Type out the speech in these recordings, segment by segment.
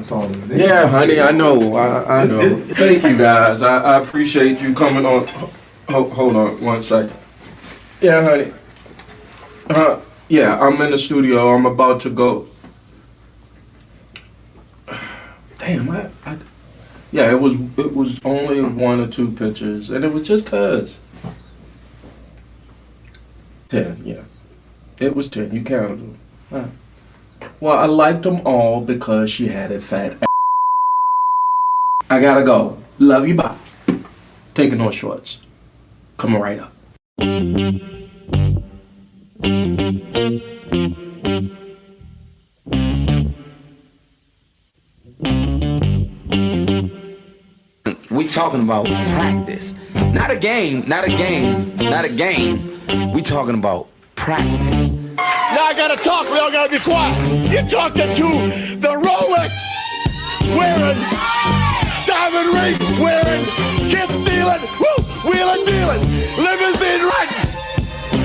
talking. Yeah, honey, I know. I know. Thank you, guys. I appreciate you coming on. Hold on 1 second. Yeah, honey. Yeah, I'm in the studio. I'm about to go. Damn, yeah, it was only 1 or 2 pictures, and it was just cause. 10, yeah. It was 10. You counted them. Huh. Well, I liked them all because she had a fat ass. I gotta go. Love you, bye. Taking no shorts. Coming right up. We talking about practice. Not a game. We talking about practice. Now I gotta talk, we all gotta be quiet. You're talking to the Rolex wearing, diamond ring wearing, kiss stealing, wheeling dealing, limousine riding.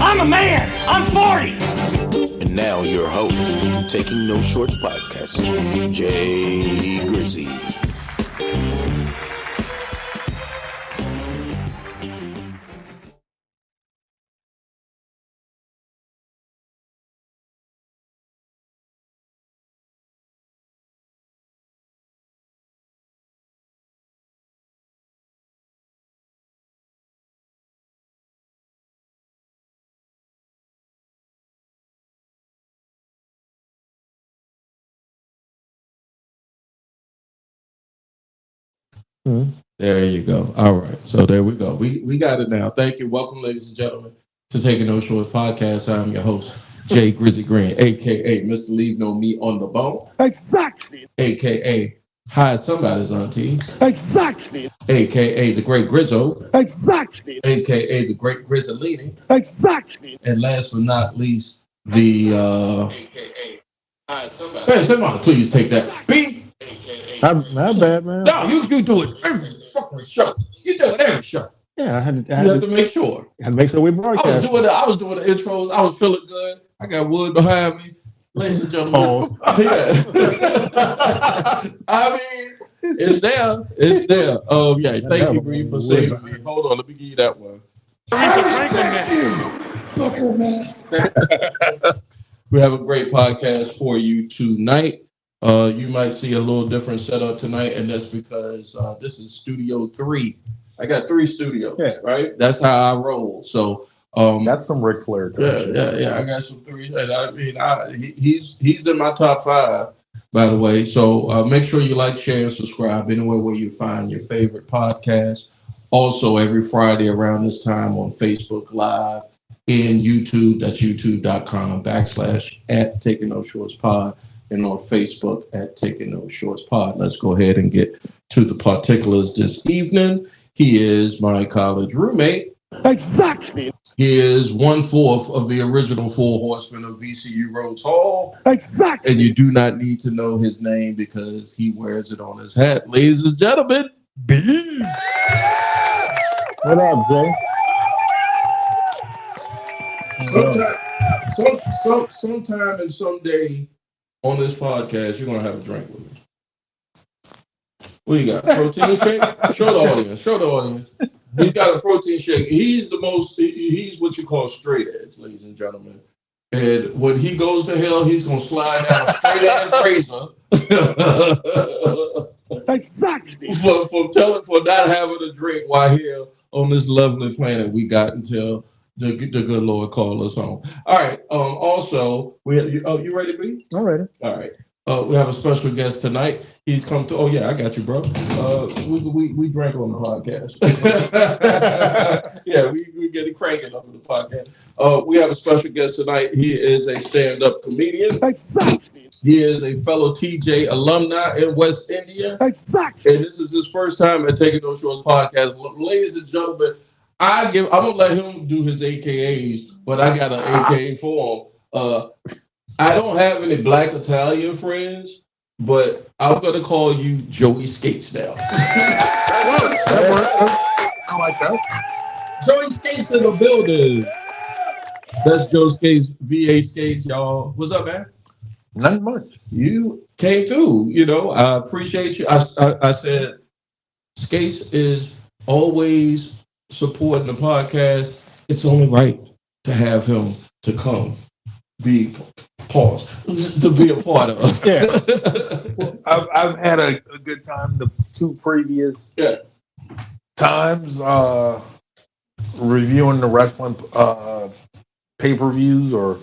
I'm a man. I'm 40. And now your host, Taking No Shorts podcast, Jay Grizzy. There you go. All right. So there we go. We got it now. Thank you. Welcome, ladies and gentlemen, to Taking No Shorts podcast. I'm your host, Jay Grizzy Green, a.k.a. Mr. Leave No Meat on the Bone. Exactly. A.k.a. Hide Somebody's Auntie. Exactly. A.k.a. The Great Grizzo. Exactly. A.k.a. The Great Grizzolini. Exactly. And last but not least, the A.k.a. Hide Somebody. Hey, somebody please take that. Beep. My bad, man. No, you do it every fucking show. You do it every show. Yeah, I had to make sure. I had to make sure we broadcast. I was doing the intros. I was feeling good. I got wood behind me. Ladies and gentlemen. Yeah. I mean, it's there. It's there. Yeah, thank you, Bree, for saving me. Hold on, let me give you that one. We have a great podcast for you tonight. You might see a little different setup tonight, and that's because this is Studio 3. I got 3 studios, right? That's how I roll. So that's some Ric Flair. Yeah. I got some 3. And I mean, he's in my top 5, by the way. So make sure you like, share, and subscribe anywhere where you find your favorite podcast. Also, every Friday around this time on Facebook Live and YouTube. That's youtube.com/@TakingNoShortsPod. And on Facebook at Taking No Shorts Pod. Let's go ahead and get to the particulars this evening. He is my college roommate. Exactly. He is 1/4 of the original 4 horsemen of VCU Rhodes Hall. Exactly. And you do not need to know his name because he wears it on his hat. Ladies and gentlemen, B. What up, Jay? Sometime and someday on this podcast, you're gonna have a drink with me. What you got? Protein shake? Show the audience. He's got a protein shake. He's what you call straight edge, ladies and gentlemen. And when he goes to hell, he's gonna slide down a straight edge razor. Exactly. For not having a drink while here on this lovely planet we got until the good Lord call us home. All right. Also, you ready, B? I'm ready. All right. We have a special guest tonight. He's come through. Oh yeah, I got you, bro. We drank on the podcast. Yeah, we get it cranking up on the podcast. We have a special guest tonight. He is a stand-up comedian. Exactly. He is a fellow TJ alumni in West India. Exactly. And this is his first time at Taking No Shorts podcast. Ladies and gentlemen, I'm gonna let him do his AKAs, but I got an AKA for him. I don't have any Black Italian friends, but I'm gonna call you Joey Skates now. That works. I like that. Joey Skates in the building. That's Joe Skates, VA Skates, y'all. What's up, man? Not much. You came through. You know, I appreciate you. I said, Skates is always supporting the podcast. It's only right to have him to come be to be a part of. Yeah. Well, I've had a good time the 2 previous times reviewing the wrestling pay-per-views or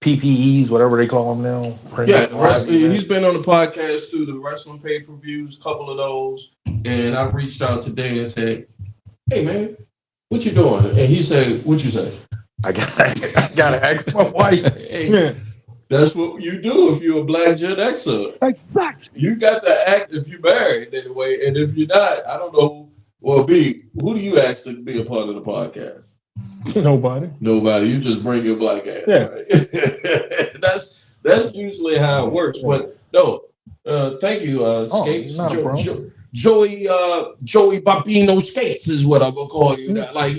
PPEs, whatever they call them now. He's been on the podcast through the wrestling pay-per-views, a couple of those, and I reached out today and said, "Hey man, what you doing?" And he said, "What you say?" I gotta ask my wife. Hey, that's what you do if you're a black Gen Xer. Exactly. You got to act if you're married anyway, and if you're not, I don't know. Well, B, who do you ask to be a part of the podcast? Nobody. You just bring your black ass. Yeah. Right? That's usually how it works. But no, thank you, Skates. Joey Bambino Skates is what I'm gonna call you. Like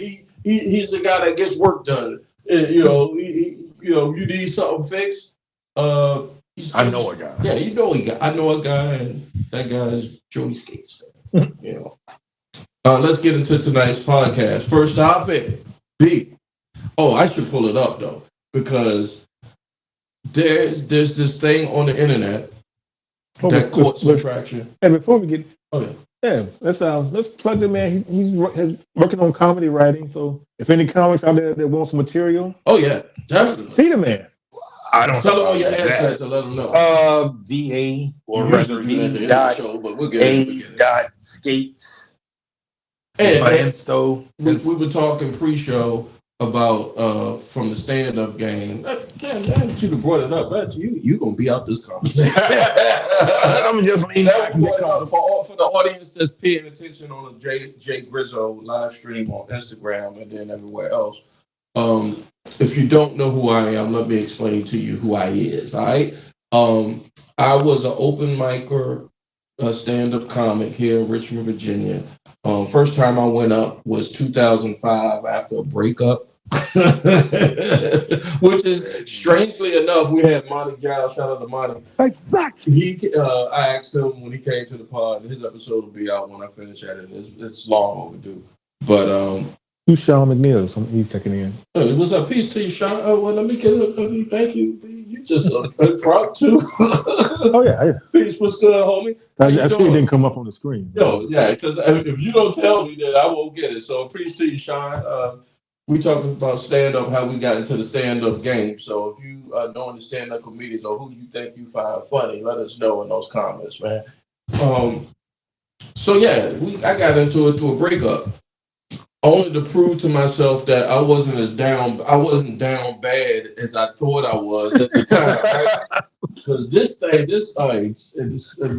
he's the guy that gets work done. You know, you need something fixed. I know a guy. Yeah, I know a guy, and that guy is Joey Skates. You know. Let's get into tonight's podcast. First topic, B. Oh, I should pull it up though, because there's this thing on the internet that caught some traction. And before we get, let's plug the man. He's working on comedy writing. So if any comics out there that want some material, definitely see the man. I don't tell him all your assets to let him know. VA or rather Skates. And we were talking pre-show about from the stand-up game. Damn, you brought it up. You gonna be out this conversation. I'm just leaning back. For the audience that's paying attention on the Jay Grizzo live stream on Instagram and then everywhere else. If you don't know who I am, let me explain to you who I is. All right. I was an open micer, a stand-up comic here in Richmond, Virginia. First time I went up was 2005 after a breakup, which is strangely enough, we had Monty Giles. Shout out to Monty. Exactly. I asked him when he came to the pod. His episode will be out when I finish editing. It's long overdue, but who's Sean McNeil? He's checking in. What's up? Peace to you, Sean. Oh well, let me get it. Thank you. You just a prop too. Oh yeah. Peace. What's good, homie? I sure didn't come up on the screen. Yo, yeah, because if you don't tell me, then I won't get it. So peace to you, Sean. We talking about stand-up, how we got into the stand-up game. So if you know any stand-up comedians or who you think you find funny, let us know in those comments, man. So yeah, I got into it through a breakup. Only to prove to myself that I wasn't down bad as I thought I was at the time, right? Because this thing,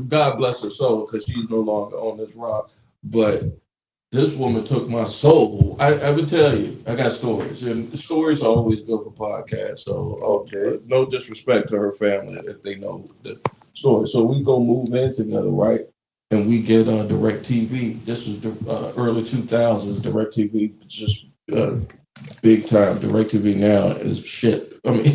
God bless her soul, because she's no longer on this rock. But this woman took my soul. I would tell you, I got stories, and stories are always good for podcasts. So no disrespect to her family if they know the story. So we go move in together, right? And we get DirecTV. This was the early 2000s. DirecTV just big time. DirecTV now is shit. I mean,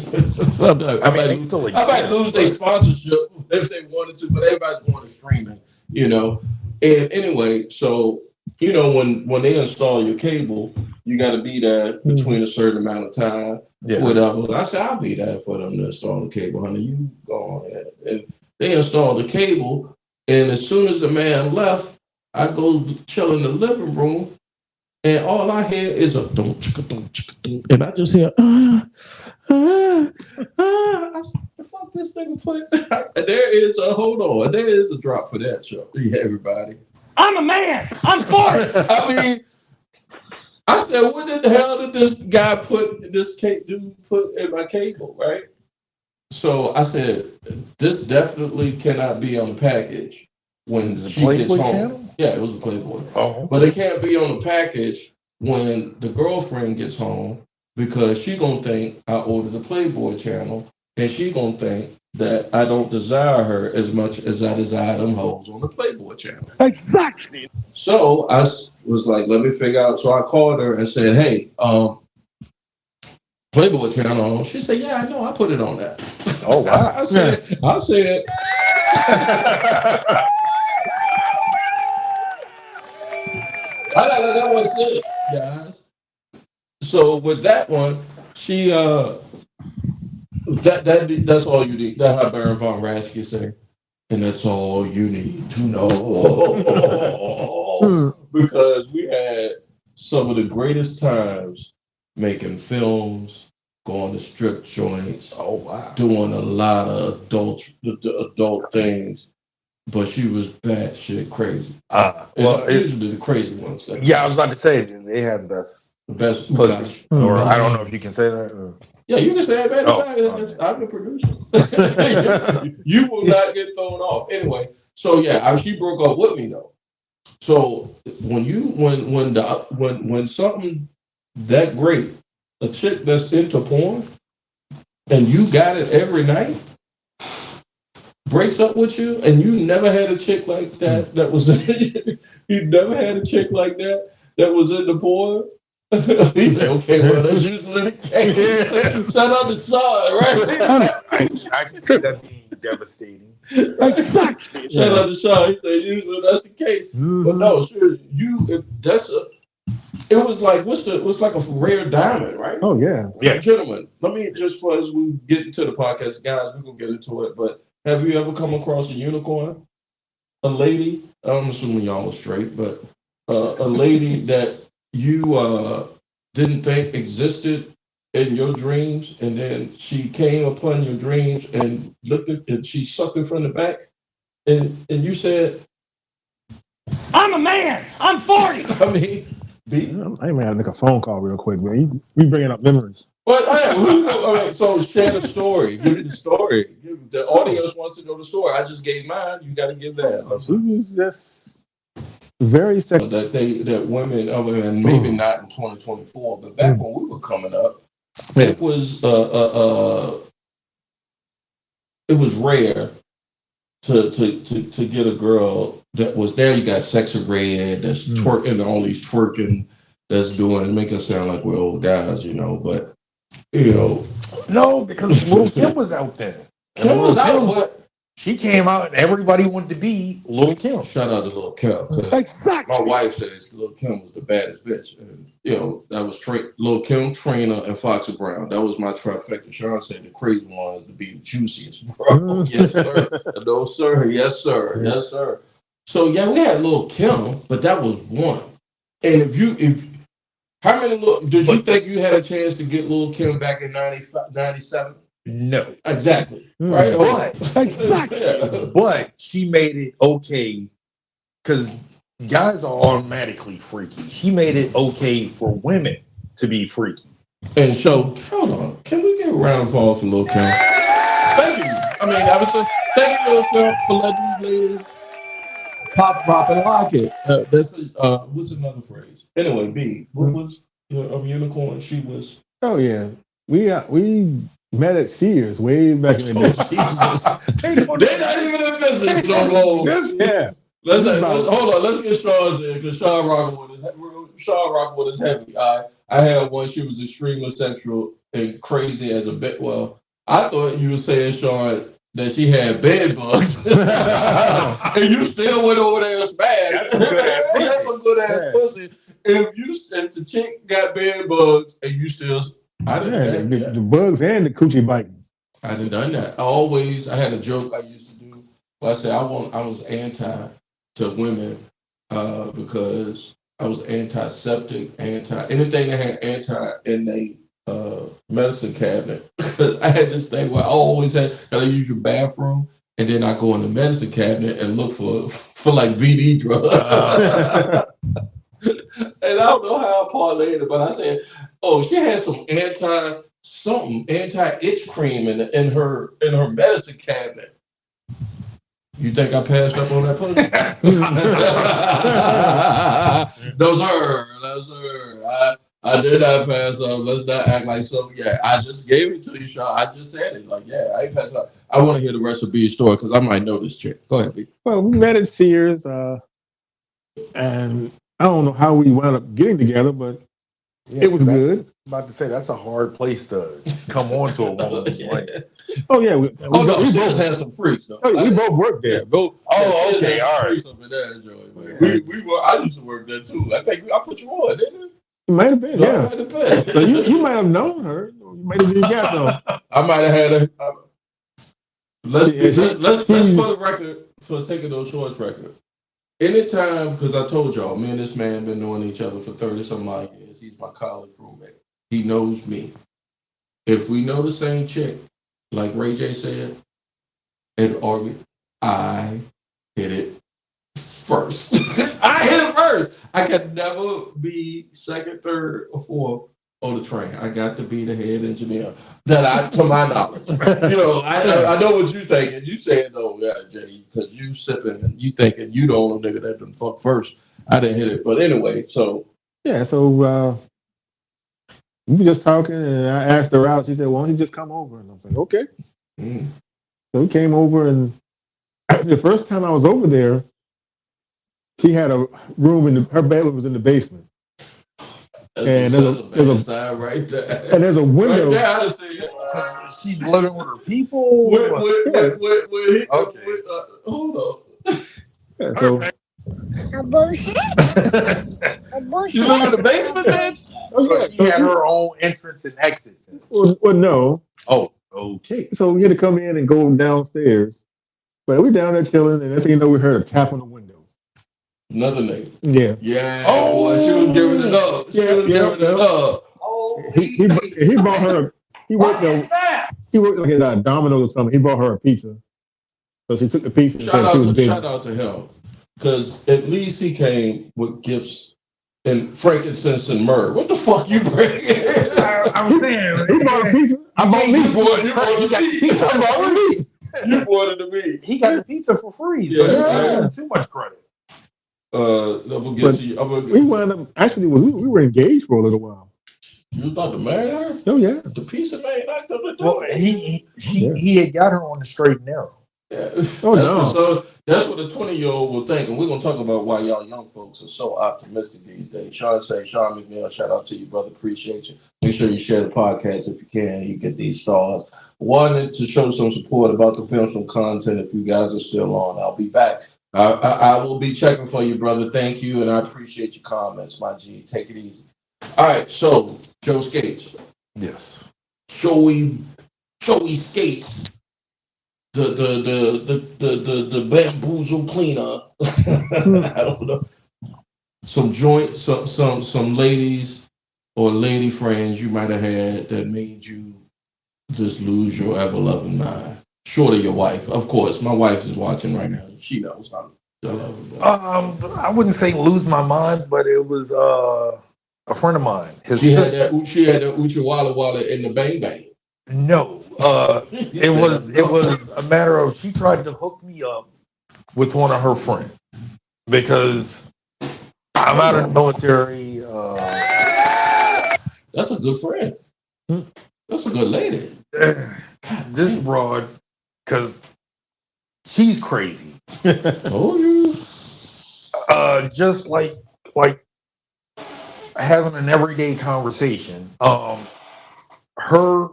I might lose their sponsorship if they wanted to, but everybody's going to streaming, you know. And anyway, so you know when they install your cable, you got to be there between a certain amount of time, whatever. And I said I'll be there for them to install the cable, honey. You go on ahead. And they installed the cable. And as soon as the man left, I go chill in the living room, and all I hear is a don't chicka don't chicka don't, and I just hear I said, fuck this nigga put. There is a drop for that show. Yeah, everybody. I'm a man. I'm 40. I mean, I said, what in the hell did this guy put in my cable, right? So I said, this definitely cannot be on the package when she gets home. Channel? Yeah, it was a Playboy. Oh. But it can't be on the package when the girlfriend gets home because she gonna think I ordered the Playboy channel and she gonna think that I don't desire her as much as I desire them hoes on the Playboy channel. Exactly. So I was like, let me figure out. So I called her and said, hey, Playboy channel on. She said, "Yeah, I know. I put it on that." Oh wow! I said, I gotta let that one sit, guys. So with that one, she that's all you need. That's how Baron von Raschke say, and that's all you need to know. Because we had some of the greatest times making films, going to strip joints. Oh wow! Doing a lot of adult things. But she was batshit crazy. Well, usually the crazy ones. Yeah, I was about to say they had the best pussy. Or I don't know if you can say that. Yeah, you can say that, man. I'm the producer. You will not get thrown off. Anyway, so yeah, she broke up with me though. So when something that great, a chick that's into porn, and you got it every night, breaks up with you, and you never had a chick like that was you never had a chick like that was in the porn. He said, "Okay, well, that's usually the case." Shout out to Sean, right? I can see that being devastating. Exactly. Shout out to Sean. He said, "Usually that's the case." But no, seriously, it was like what's like a rare diamond, right? Oh yeah. Gentlemen, let me just as we get into the podcast, guys, we're gonna get into it, but have you ever come across a unicorn? A lady, I'm assuming y'all was straight, but a lady that you didn't think existed in your dreams, and then she came upon your dreams and looked at, and she sucked it from the back, and you said, I'm a man. I'm 40. I mean, I may have to make a phone call real quick, man. We bringing up memories. Well, all right, so share the story. Give me the story. The audience wants to know the story. I just gave mine. You got to give that. She was just very sexual. That women, and maybe not in 2024, but back when we were coming up, it was rare to get a girl that was there. You got Sexy Red that's twerking, all these twerking that's doing and making it sound like we're old guys, but. No, because Lil' Kim was out there. Kim was out, but she came out and everybody wanted to be Lil' Kim. Shout out to Lil' Kim. Exactly. My wife says Lil' Kim was the baddest bitch. And, that was Lil' Kim, Trina, and Foxy Brown. That was my trifecta. Sean said the crazy ones to be the juiciest, bro. Yes, sir. No, sir. Yes, sir. Yes, sir. So, yeah, we had Lil' Kim, but that was one. And how many did you think you had a chance to get Lil' Kim back in 97? No. Exactly. Right? But she made it okay because guys are automatically freaky. She made it okay for women to be freaky. And so, hold on. Can we get a round of applause for Lil' Kim? Thank you. I mean, obviously, thank you, Lil' Kim, for letting these ladies pop, and lock it. What's another phrase? Anyway, B, what was your unicorn? She was. Oh yeah, we met at Sears way back in the day. Jesus, they're not even in business no more. Yeah. Hold on. Let's get Sean's in because Sean Rockwood is heavy. I had one. She was extremely sexual and crazy as a bit. Well, I thought you were saying, Sean, that she had bed bugs, and you still went over there and smashed. That's some good ass pussy. If the chick got bed bugs and you still, I didn't. The bugs and the coochie biting. I didn't done that. I had a joke I used to do. Well, I said I was anti to women because I was antiseptic, anything that had anti in the medicine cabinet. Because I had this thing where I always gotta use your bathroom, and then I go in the medicine cabinet and look for like VD drugs. And I don't know how I parlayed it, but I said, "Oh, she had some anti-itch cream in her medicine cabinet." You think I passed up on that pussy? No, sir. I did not pass up. Let's not act like so. Yeah, I just gave it to you, Sean. I just said it. Like, yeah, I ain't passed up. I want to hear the rest of B's story because I might know this chick. Go ahead, B. Well, we met at Sears, and I don't know how we wound up getting together, but Yeah, It was good. About to say that's a hard place to come on to a woman. Like, Oh yeah, we no, we she both had some freaks. No, we both worked yeah, there. go. Oh, she okay, had some all right. freaks up in there, Joey, man. We were. I used to work there too. I think I put you on, didn't I? It might have been, No, I yeah. might have been. So you might have known her. You might have got some. I might have had a. Let's Yeah, let's for the record, for taking those shorts record. Anytime, because I told y'all, me and this man been knowing each other for 30-some odd years. He's my college roommate. He knows me. If we know the same chick, like Ray J said, in Oregon, I hit it first. I hit it first. I could never be second, third, or fourth on the train. I got to be the head engineer. To my knowledge. I know what you're thinking. You saying, no, yeah, Jay, because you sipping and you thinking you the only nigga that done fuck first. I didn't hit it. But anyway, so. Yeah, so we were just talking and I asked her out. She said, why don't you just come over? And I was like, okay. Mm. So we came over, and the first time I was over there, she had a room her bedroom was in the basement. There's a side right there. And there's a window. Right there, I just say, she's living with her people. Hold on. Yeah, so, A bullshit. A bullshit. You live in the basement, bitch? So she had her own entrance and exit. well, no. Oh, okay. So we had to come in and go downstairs. But we down there chilling, and next thing you know, we heard a tap on the window. Another nigga. Yeah. Yeah. Oh, boy, she was giving it up. She was giving it up. Oh, He bought her. He worked like at Domino's or something. He bought her a pizza. So she took the pizza and said she was busy. Shout out to him. Because at least he came with gifts and frankincense and myrrh. What the fuck you bring? I'm saying. He bought a pizza. I bought meat. You bought meat. You bought it to me. He got the pizza for free. So you can't give him too much credit. We wound up, actually, we were engaged for a little while. You was about to marry her? Oh, yeah. The pizza man knocked up the door. Well, he had got her on the straight and narrow. Yeah. Oh, no. So that's what a 20-year-old will think. And we're going to talk about why y'all young folks are so optimistic these days. Sean McNeil, shout out to you, brother. Appreciate you. Make sure you share the podcast if you can. You get these stars. Wanted to show some support about the Films from Content. If you guys are still on, I'll be back. I will be checking for you, brother. Thank you, and I appreciate your comments, my G. Take it easy. All right, so Joe Skates. Yes. Joey Skates. The bamboozle cleaner. I don't know. Some ladies or lady friends you might have had that made you just lose your ever loving mind. Short of your wife, of course. My wife is watching right now. She knows I love her. I wouldn't say lose my mind, but it was a friend of mine. She had that Uchi Walla Walla in the Bang Bang. No, it was a matter of she tried to hook me up with one of her friends because I'm out of the military. That's a good friend. That's a good lady. This broad, because she's crazy. Oh, you. Just like having an everyday conversation. Her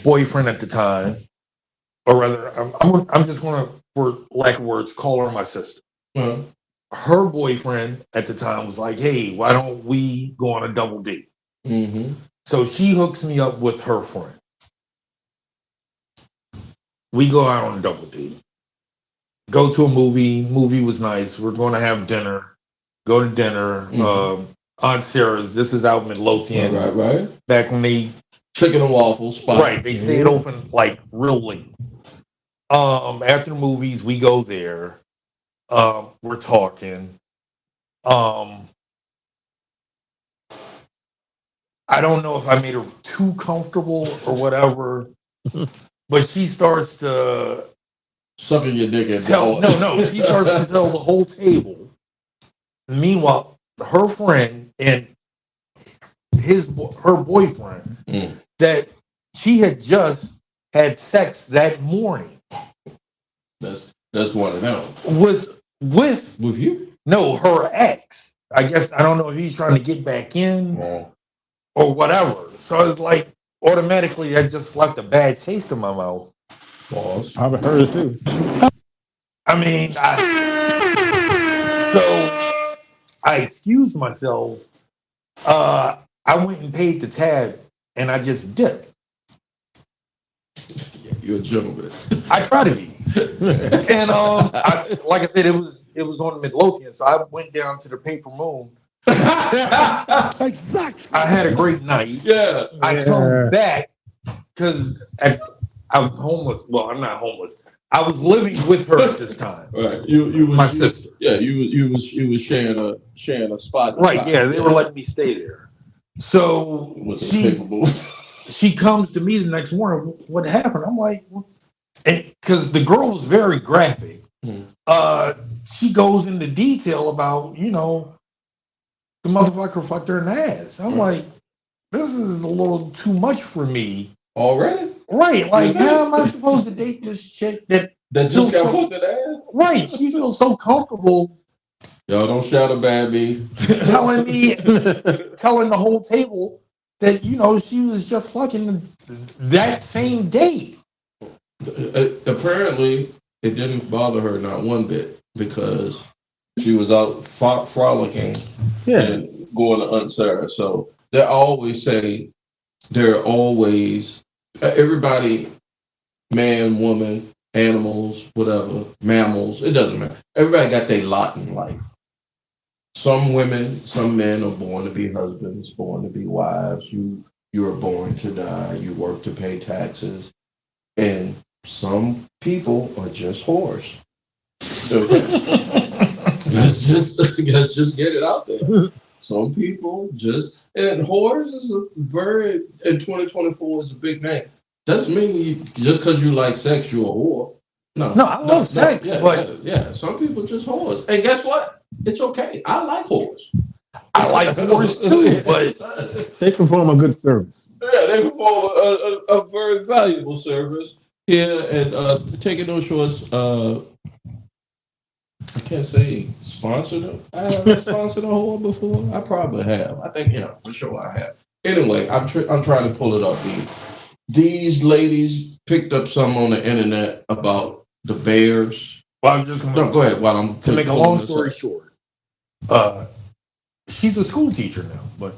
boyfriend at the time, or rather, I'm just going to, for lack of words, call her my sister. Uh-huh. Her boyfriend at the time was like, "Hey, why don't we go on a double date?" Mm-hmm. So she hooks me up with her friend. We go out on a double date. Go to a movie. Movie was nice. We're going to have dinner. Go to dinner. Mm-hmm. Aunt Sarah's. This is out Midlothian. Right. Back when they chicken and waffle spot. Right. They stayed open like real late. After the movies, we go there. We're talking. I don't know if I made her too comfortable or whatever, but she starts to sucking your dick at No. She starts to tell the whole table. Meanwhile, her friend and her boyfriend that she had just had sex that morning. That's one of them. With you? No, her ex. I guess I don't know if he's trying to get back in. or whatever. So it's like automatically that just left a bad taste in my mouth. Pause. I've heard it too. I mean, so I excused myself. I went and paid the tab, and I just dipped. You're a gentleman. I try to be, and like I said, it was on Midlothian, so I went down to the Paper Moon. I had a great night. Yeah. I come back because I'm homeless. Well, I'm not homeless. I was living with her at this time. Right. You was My sister. Yeah. You was sharing a spot. Right. Yeah. They were letting me stay there. So With the paper boots. she comes to me the next morning. What happened? I'm like, because the girl was very graphic. She goes into detail about, the motherfucker fucked her in the ass. I'm like, this is a little too much for me. Already? Right. Like, how am I supposed to date this chick that just got fucked in the ass? Right. She feels so comfortable. Y'all don't shout about me. telling the whole table that, she was just fucking that same day. Apparently, it didn't bother her not one bit because she was out frolicking and going to unserved. So they always say everybody, man, woman, animals, whatever, mammals, it doesn't matter. Everybody got their lot in life. Some women, some men are born to be husbands, born to be wives. You are born to die. You work to pay taxes. And some people are just whores. Let's just get it out there. Some people and whores is in 2024 is a big name. Doesn't mean just because you like sex, you're a whore. No, I love sex, but some people just whores. And guess what? It's okay. I like whores. I like whores too, but they perform a good service. Yeah, they perform a very valuable service here. And Taking No Shorts, I can't say sponsored them. I haven't sponsored a whore before. I probably have. I think, for sure I have. Anyway, I'm trying to pull it up. These ladies picked up some on the internet about the Bears. Well, I'm just no, go ahead. While I'm to make a long story short, she's a school teacher now. But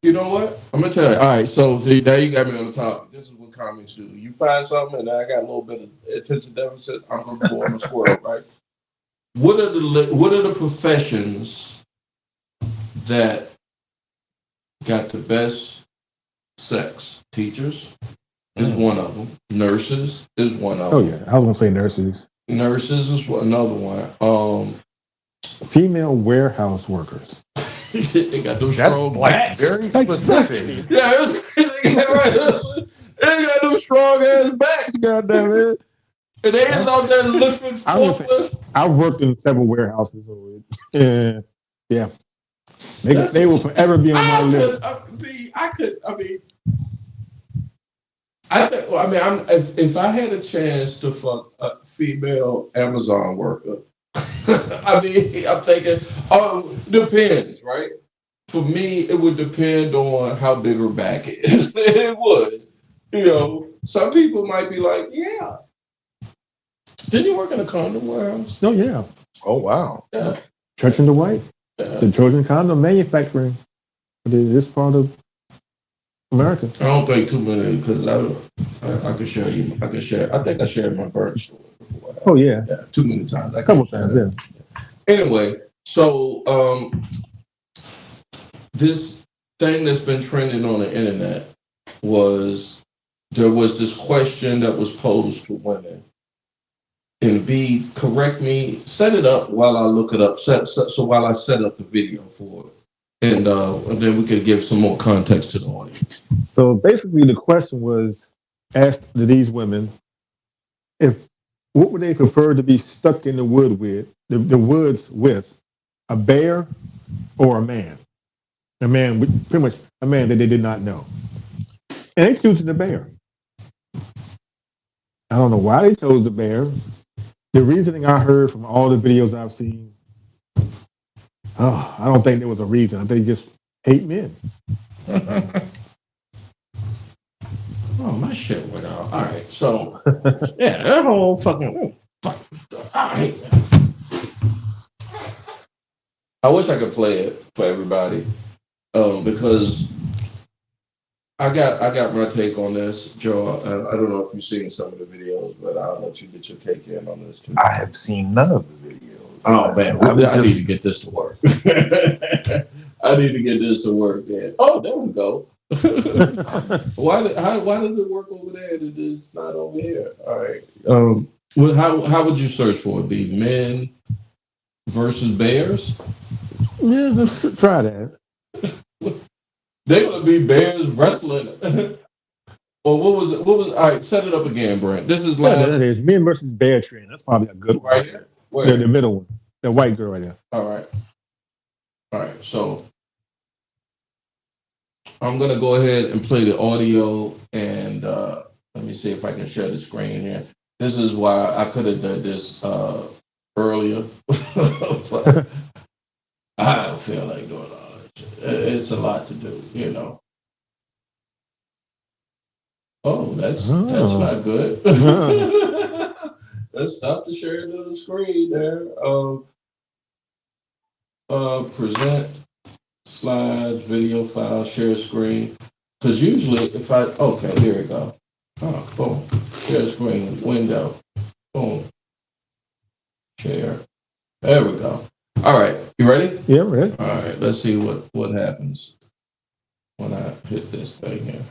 you know what? I'm gonna tell you. All right, so now you got me on the topic. This is what comics do. You find something, and I got a little bit of attention deficit. I'm gonna go on the squirrel, right? What are the professions that got the best sex? Teachers is one of them. Nurses is one of them. Oh yeah, I was gonna say nurses. Nurses is another one. Female warehouse workers. They got those strong backs. Very specific. Yeah, they got those strong ass backs. Goddamn it! And they is out there lifting forklifts. I've worked in several warehouses. Yeah, they will forever be on my list. If I had a chance to fuck a female Amazon worker, I'm thinking, depends, right? For me, it would depend on how big her back is. It would. Some people might be like, yeah. Didn't you work in a condom warehouse? Oh, yeah. Oh, wow. Yeah. Church and Dwight, the Trojan condom manufacturing for this part of America. I don't think too many because I can show you. I think I shared my birth story before. Oh yeah. Too many times. A couple times. Yeah. Anyway, so this thing that's been trending on the internet there was this question that was posed to women. And B, correct me, set it up while I look it up. So while I set up the video for it. And then we could give some more context to the audience. So basically the question was asked to these women, what would they prefer to be stuck in the woods with, a bear or a man? Pretty much a man that they did not know. And they chose the bear. I don't know why they chose the bear. The reasoning I heard from all the videos I've seen, I don't think there was a reason. I think just hate men. Oh, my shit went out. All right, so yeah, that whole fucking. All right. I wish I could play it for everybody, because I got my take on this, Joe. I don't know if you've seen some of the videos, but I'll let you get your take in on this too. I have seen none of the videos. Oh man, I need to get this to work. I need to get this to work, man. Oh, there we go. why does it work over there and it's not over here? All right. Well, how would you search for it? Be men versus bears? Yeah, let's try that. They're gonna be bears wrestling. Well, what was it? What was all right? Set it up again, Brent. This is Yeah, live that is men versus bear train. That's probably a good one. right here. Where? Yeah, the middle one, the white girl right there. All right. So I'm gonna go ahead and play the audio, and let me see if I can share the screen here. This is why I could have done this earlier, but I don't feel like doing all that shit. It's a lot to do, you know. Oh, that's not good. Let's stop the sharing of the screen there. Present slides, video file, share screen. Because usually if okay, here we go. Oh, boom. Share screen, window. Boom. Share. There we go. All right. You ready? Yeah, ready. All right. Let's see what happens when I hit this thing here.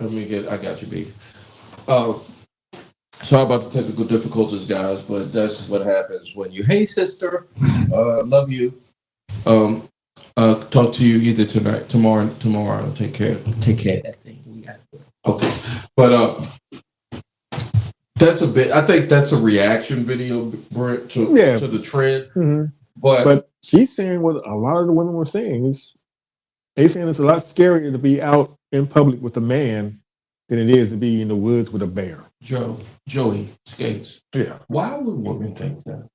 I'm I got you, B. Sorry about the technical difficulties, guys, but that's what happens when you, hey, sister, love you. Talk to you either tonight, tomorrow. Take care of that thing. We got it. Okay. But I think that's a reaction video, Brent, to the trend. Mm-hmm. But she's saying what a lot of the women were saying is they saying it's a lot scarier to be out in public with a man than it is to be in the woods with a bear. Joey Skates. Yeah. Why would women think that?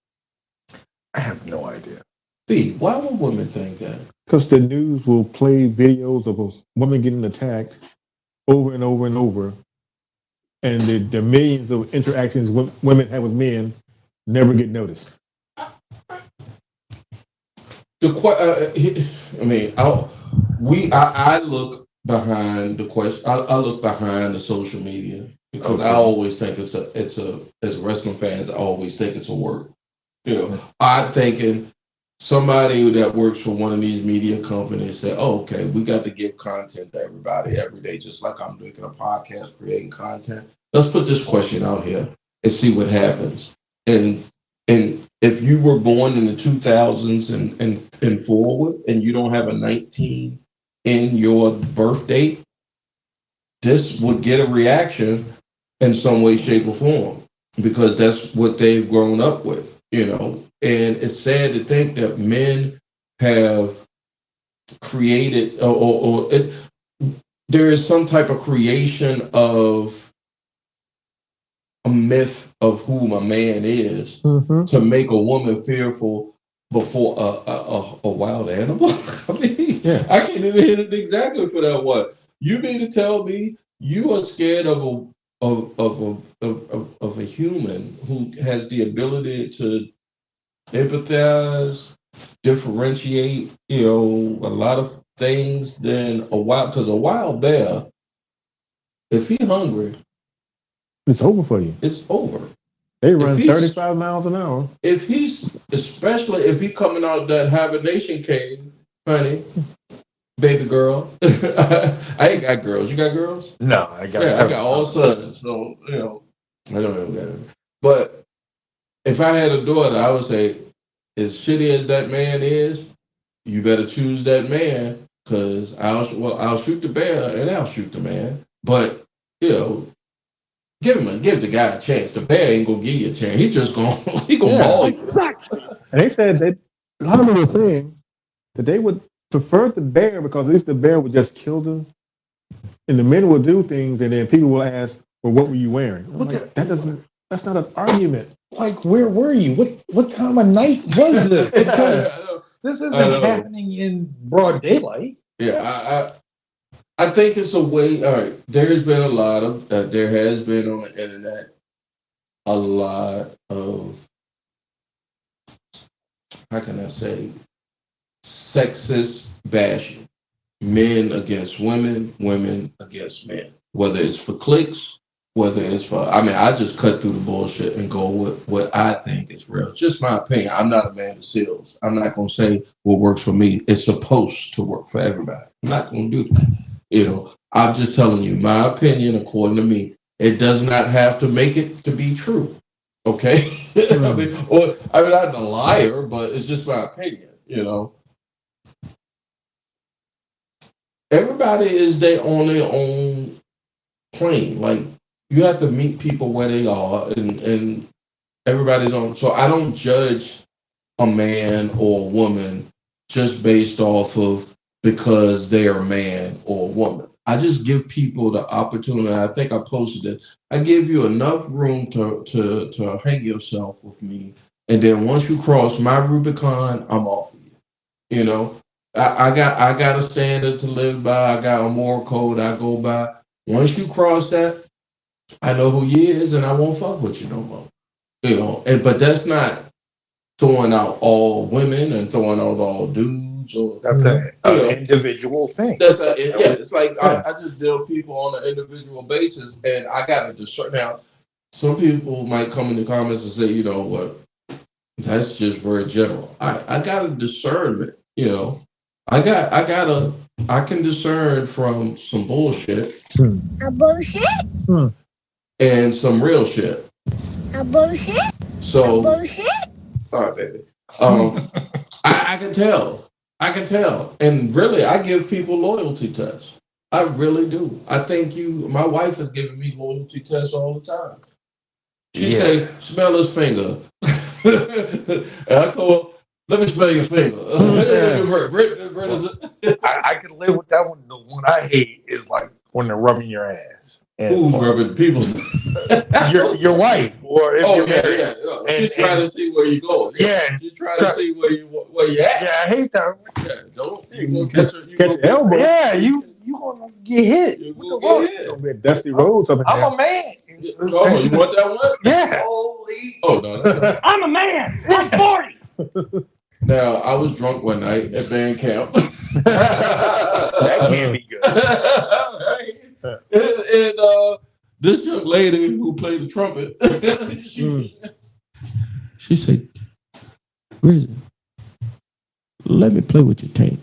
I have no idea. B, why would women think that? Because the news will play videos of a woman getting attacked over and over and over. And the millions of interactions women have with men never get noticed. I look behind the question. I look behind the social media because I always think it's a as wrestling fans, I always think it's a work. You know, I'm thinking somebody that works for one of these media companies said, oh, okay, we got to give content to everybody every day, just like I'm doing a podcast, creating content. Let's put this question out here and see what happens. And if you were born in the 2000s and forward, and you don't have a 19 in your birth date, this would get a reaction in some way, shape, or form, because that's what they've grown up with, you know. And it's sad to think that men have created, there is some type of creation of a myth of who a man is to make a woman fearful before a wild animal. I mean, I can't even hit it exactly for that one. You mean to tell me you are scared of a human who has the ability to empathize, differentiate, a lot of things than a wild, because a wild bear, if he's hungry, It's over for you. it's over. They run 35 miles an hour. Especially if he's coming out that hibernation cave, honey, baby girl. I ain't got girls. You got girls? No, I got I got all sons. So, I don't know that. But if I had a daughter, I would say, as shitty as that man is, you better choose that man, because I'll shoot the bear and I'll shoot the man. But, give the guy a chance. The bear ain't gonna give you a chance. He just gonna maul you. And they said that a lot of them were saying that they would prefer the bear because at least the bear would just kill them, and the men will do things, and then people will ask, "Well, what were you wearing?" Like, that's not an argument. Like, where were you? What time of night was this? Because this isn't happening in broad daylight. Yeah, I think it's a way. All right, there has been on the internet a lot of, how can I say, sexist bashing. Men against women, women against men. Whether it's for clicks, whether it's for, I just cut through the bullshit and go with what I think is real. It's just my opinion. I'm not a man of seals. I'm not going to say what works for me. It's supposed to work for everybody. I'm not going to do that. I'm just telling you my opinion according to me. It does not have to make it to be true. Okay? I'm not a liar, but it's just my opinion, Everybody is on their own plane. Like, you have to meet people where they are, and everybody's on. So I don't judge a man or a woman just based off of because they're a man or a woman. I just give people the opportunity. I think I posted it. I give you enough room to hang yourself with me, and then once you cross my Rubicon, I'm off of you. I got a standard to live by. I got a moral code I go by. Once you cross that, I know who you is, and I won't fuck with you no more. But that's not throwing out all women and throwing out all dudes. That's an individual thing. It's like I just deal with people on an individual basis, and I got to discern. Now, some people might come in the comments and say, you know what, that's just very general. I got a discernment. I can discern from some bullshit. A bullshit? And some real shit. A bullshit? So, a bullshit? All right, baby. I can tell. And really, I give people loyalty tests. I really do. I think my wife has given me loyalty tests all the time. She say, smell his finger. And I go, let me smell your finger. I can live with that one. The one I hate is like when they're rubbing your ass. Who's rubbing people's? your wife, or if you're married. Yeah. She's trying to see where you go. Yeah, she's trying to see where you at. Yeah, I hate that. Yeah, don't you gonna catch your elbow? Yeah, you gonna get hit. You gonna get hit. It's gonna be a dusty road. I'm a man. Oh, you want that one? Yeah. Holy. Oh no. I'm a man. I'm 40. Now, I was drunk one night at band camp. That can't be good. And this young lady who played the trumpet, she said, "Rizzy, let me play with your tank."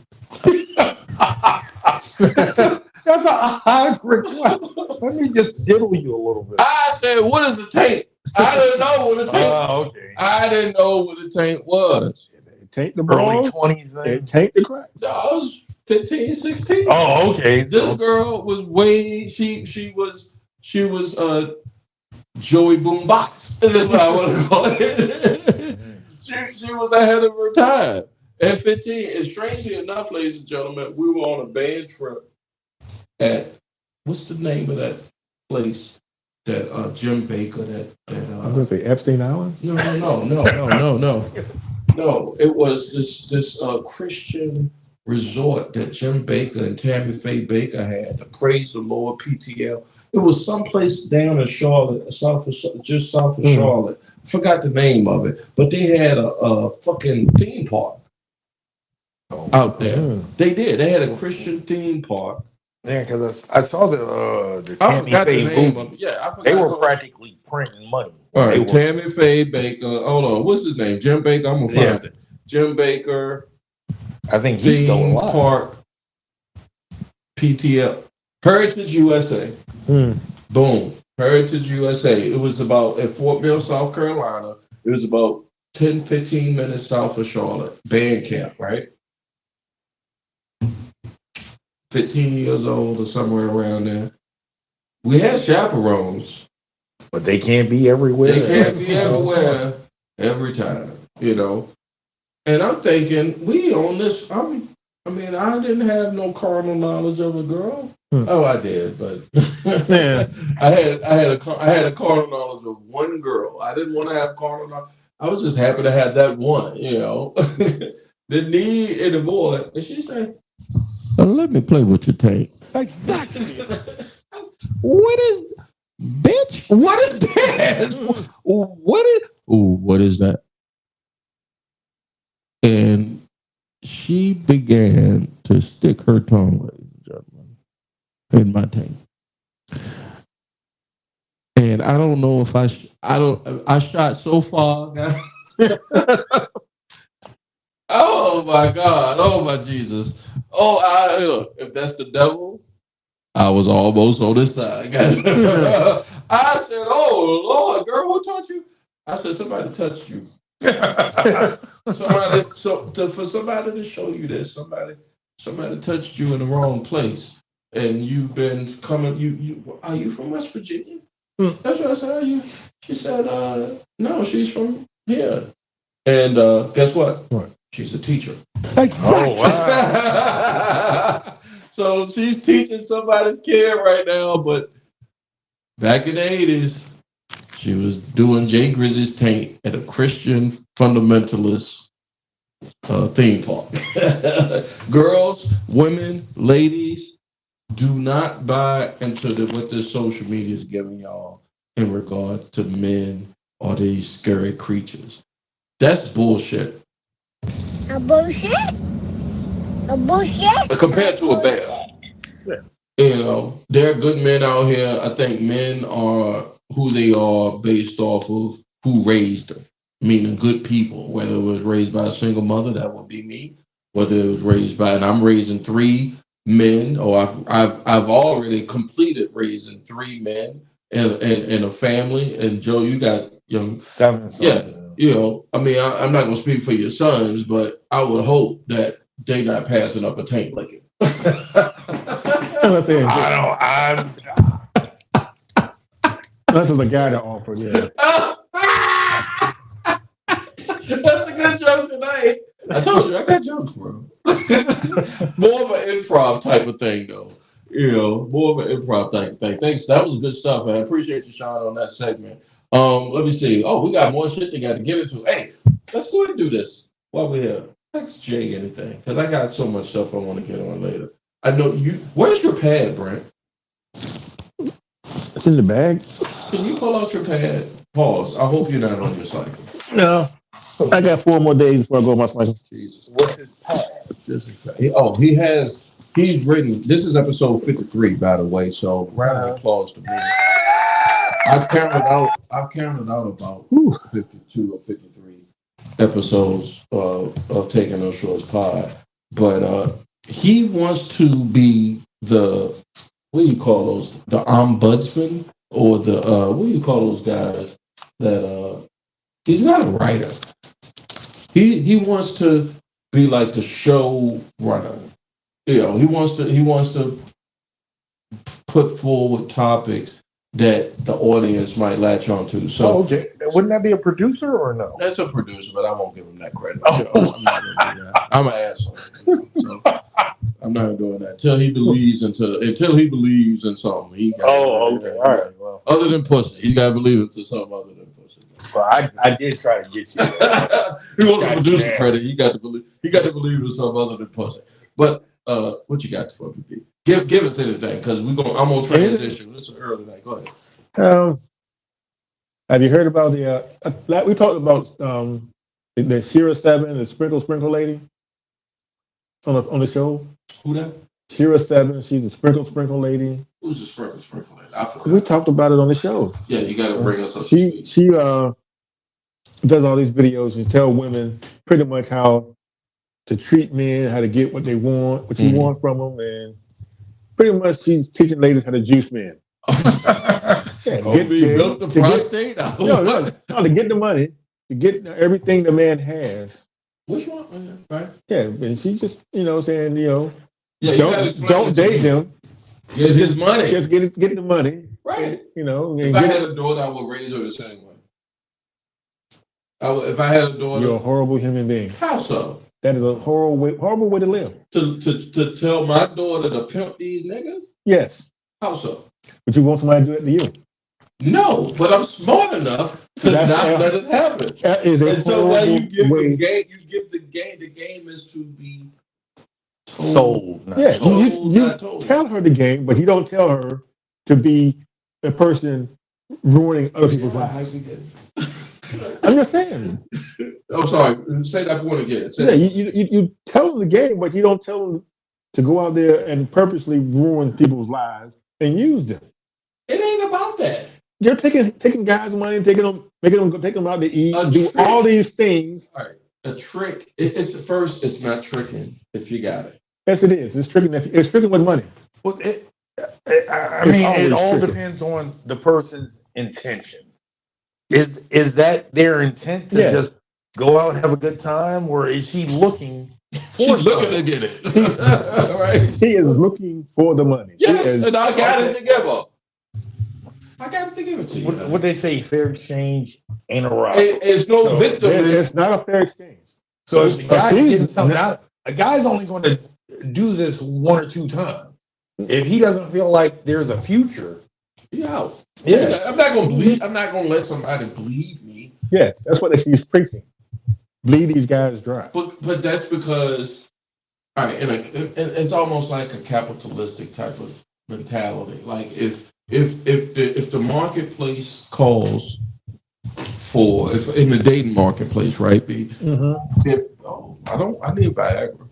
That's a high request. Let me just diddle you a little bit. I said, "What is a tank?" I didn't know what a tank. Oh, okay. I didn't know what a tank was. Tank the early balls, 20s. tank the crack. I was 15, 16. Oh, okay. This girl was way. She was Joey Boombox. That's what I want to call it. she was ahead of her time at 15. And strangely enough, ladies and gentlemen, we were on a band trip at, what's the name of that place? That Jim Baker. I'm gonna say Epstein Island. No. No, it was this Christian resort that Jim Baker and Tammy Faye Baker had, the Praise the Lord PTL. It was someplace down in Charlotte, just south of Charlotte. Forgot the name of it, but they had a fucking theme park out there. They did. They had a Christian theme park. Yeah, because I saw the I Tammy forgot the Faye name movie. of it. Yeah, I forgot. They were practically printing money. All They right, were- Tammy Faye Baker. Hold on, what's his name? Jim Baker. I'm gonna find it. Jim Baker. I think he's still Theme alive. Park. PTL. Heritage USA. Boom. Heritage USA. It was about at Fort Mill, South Carolina. It was about 10, 15 minutes south of Charlotte. Band camp, right? 15 years old or somewhere around there. We had chaperones. But they can't be everywhere. They can't be everywhere every time, you know. And I'm thinking, we on this. I mean, I didn't have no carnal knowledge of a girl. Oh, I did, but I had a carnal knowledge of one girl. I didn't want to have carnal knowledge. I was just happy to have that one, you know. Didn't need any more. And she said, "Let me play with your tank." What is, bitch? What is that? What is that? And she began to stick her tongue, ladies and gentlemen, in my tank. And I don't know if I shot so far, guys. Oh my God. Oh my Jesus. Oh, look, if that's the devil, I was almost on this side, guys. I said, "Oh Lord, girl, who taught you?" I said, "Somebody touched you." For somebody to show you this, somebody touched you in the wrong place, and you've been coming. You are you from West Virginia? That's what I said. Are you? She said, "No, she's from here." And guess what? She's a teacher. Oh, wow. So she's teaching somebody's kid right now, but back in the 80s, she was doing Jay Grizzly's Taint at a Christian fundamentalist theme park. Girls, women, ladies, do not buy into what this social media is giving y'all in regard to men or these scary creatures. That's bullshit. A bullshit? A bullshit? Compared to a bear. You know, there are good men out here. I think men are who they are based off of who raised them, meaning good people. Whether it was raised by a single mother, that would be me. Whether it was raised by, and I'm raising 3 men, or I've already completed raising 3 men and a family. And Joe, you got young 7. Yeah, you know, I mean, I'm not gonna speak for your sons, but I would hope that they not passing up a tank like it. Unless it's a guy that offered, yeah. That's a good joke tonight. I told you I got jokes, bro. More of an improv type of thing, though. You know, more of an improv type of thing. Thanks. That was good stuff, man. I appreciate you, Sean, on that segment. Let me see. Oh, we got more shit they got to get into. Hey, let's go ahead and do this while we're here. Text Jay anything, because I got so much stuff I want to get on later. I know you. Where's your pad, Brent? It's in the bag. Can you pull out your pad? Pause. I hope you're not on your cycle. No. I got 4 more days before I go on my cycle. Jesus. What's his pad? Just his pad. He's written. This is episode 53, by the way. So round of applause to me. I've counted out about 52 or 53 episodes of Taking No Shorts Pod. But he wants to be the, what do you call those? The ombudsman, or the what do you call those guys that he's not a writer. He wants to be like the show runner. You know, he wants to put forward topics that the audience might latch onto. So, okay. Wouldn't that be a producer or no? That's a producer, but I won't give him that credit. I'm not gonna do that. I'm an asshole. So I'm not doing that until he believes in something. He got okay. All right. Well, other than pussy, he's got to believe into something other than pussy. Well, I did try to get you. He wants a producer credit. He got to believe in something other than pussy. But what you got for me? Give us anything because I'm gonna transition. It's an early night. Go ahead. Have you heard about the? We talked about the Sierra 7, the sprinkle lady on the show. Who that? Sierra 7. She's a sprinkle lady. Who's the sprinkle lady? I forgot. We talked about it on the show. Yeah, you got to bring us up. She does all these videos and tell women pretty much how to treat men, how to get what they want, what you want from them, and pretty much she's teaching ladies how to juice men. Built the prostate? To get the money, to get everything the man has. Which one? Right? Yeah, and she just, saying, don't date them. Get his money. Just get the money. Right. If I had a daughter, I would raise her the same way. If I had a daughter, you're a horrible human being. How so? That is a horrible way to live. To tell my daughter to pimp these niggas? Yes. How so? But you want somebody to do it to you? No, but I'm smart enough to not let it happen. That is a and so when you give way. the game, the game is to be sold. Yes, you tell her the game, but you don't tell her to be a person ruining other people's lives. I'm just saying. I'm sorry. Say that point again. You tell them the game, but you don't tell them to go out there and purposely ruin people's lives and use them. It ain't about that. You're taking guys' money and making them take them out to eat, do all these things. All right. A trick. It's not tricking if you got it. Yes, it is. It's tricking. It's tricking with money. Well, it all depends on the person's intention. Is that their intent to just go out and have a good time, or is she looking for She's looking to get it? All right. She is looking for the money. Yes, and I got it together. I got to give it to you. What they say, fair exchange ain't a right. It's no victim. It's not a fair exchange. So if the guy's getting something out, a guy's only going to do this one or two times. If he doesn't feel like there's a future, he out. Yeah, I'm not going to bleed. I'm not going to let somebody bleed me. Yes, that's what she's preaching. Bleed these guys dry. But that's because, all right, and it's almost like a capitalistic type of mentality. Like if the marketplace calls for, if in the dating marketplace, right? I need Viagra.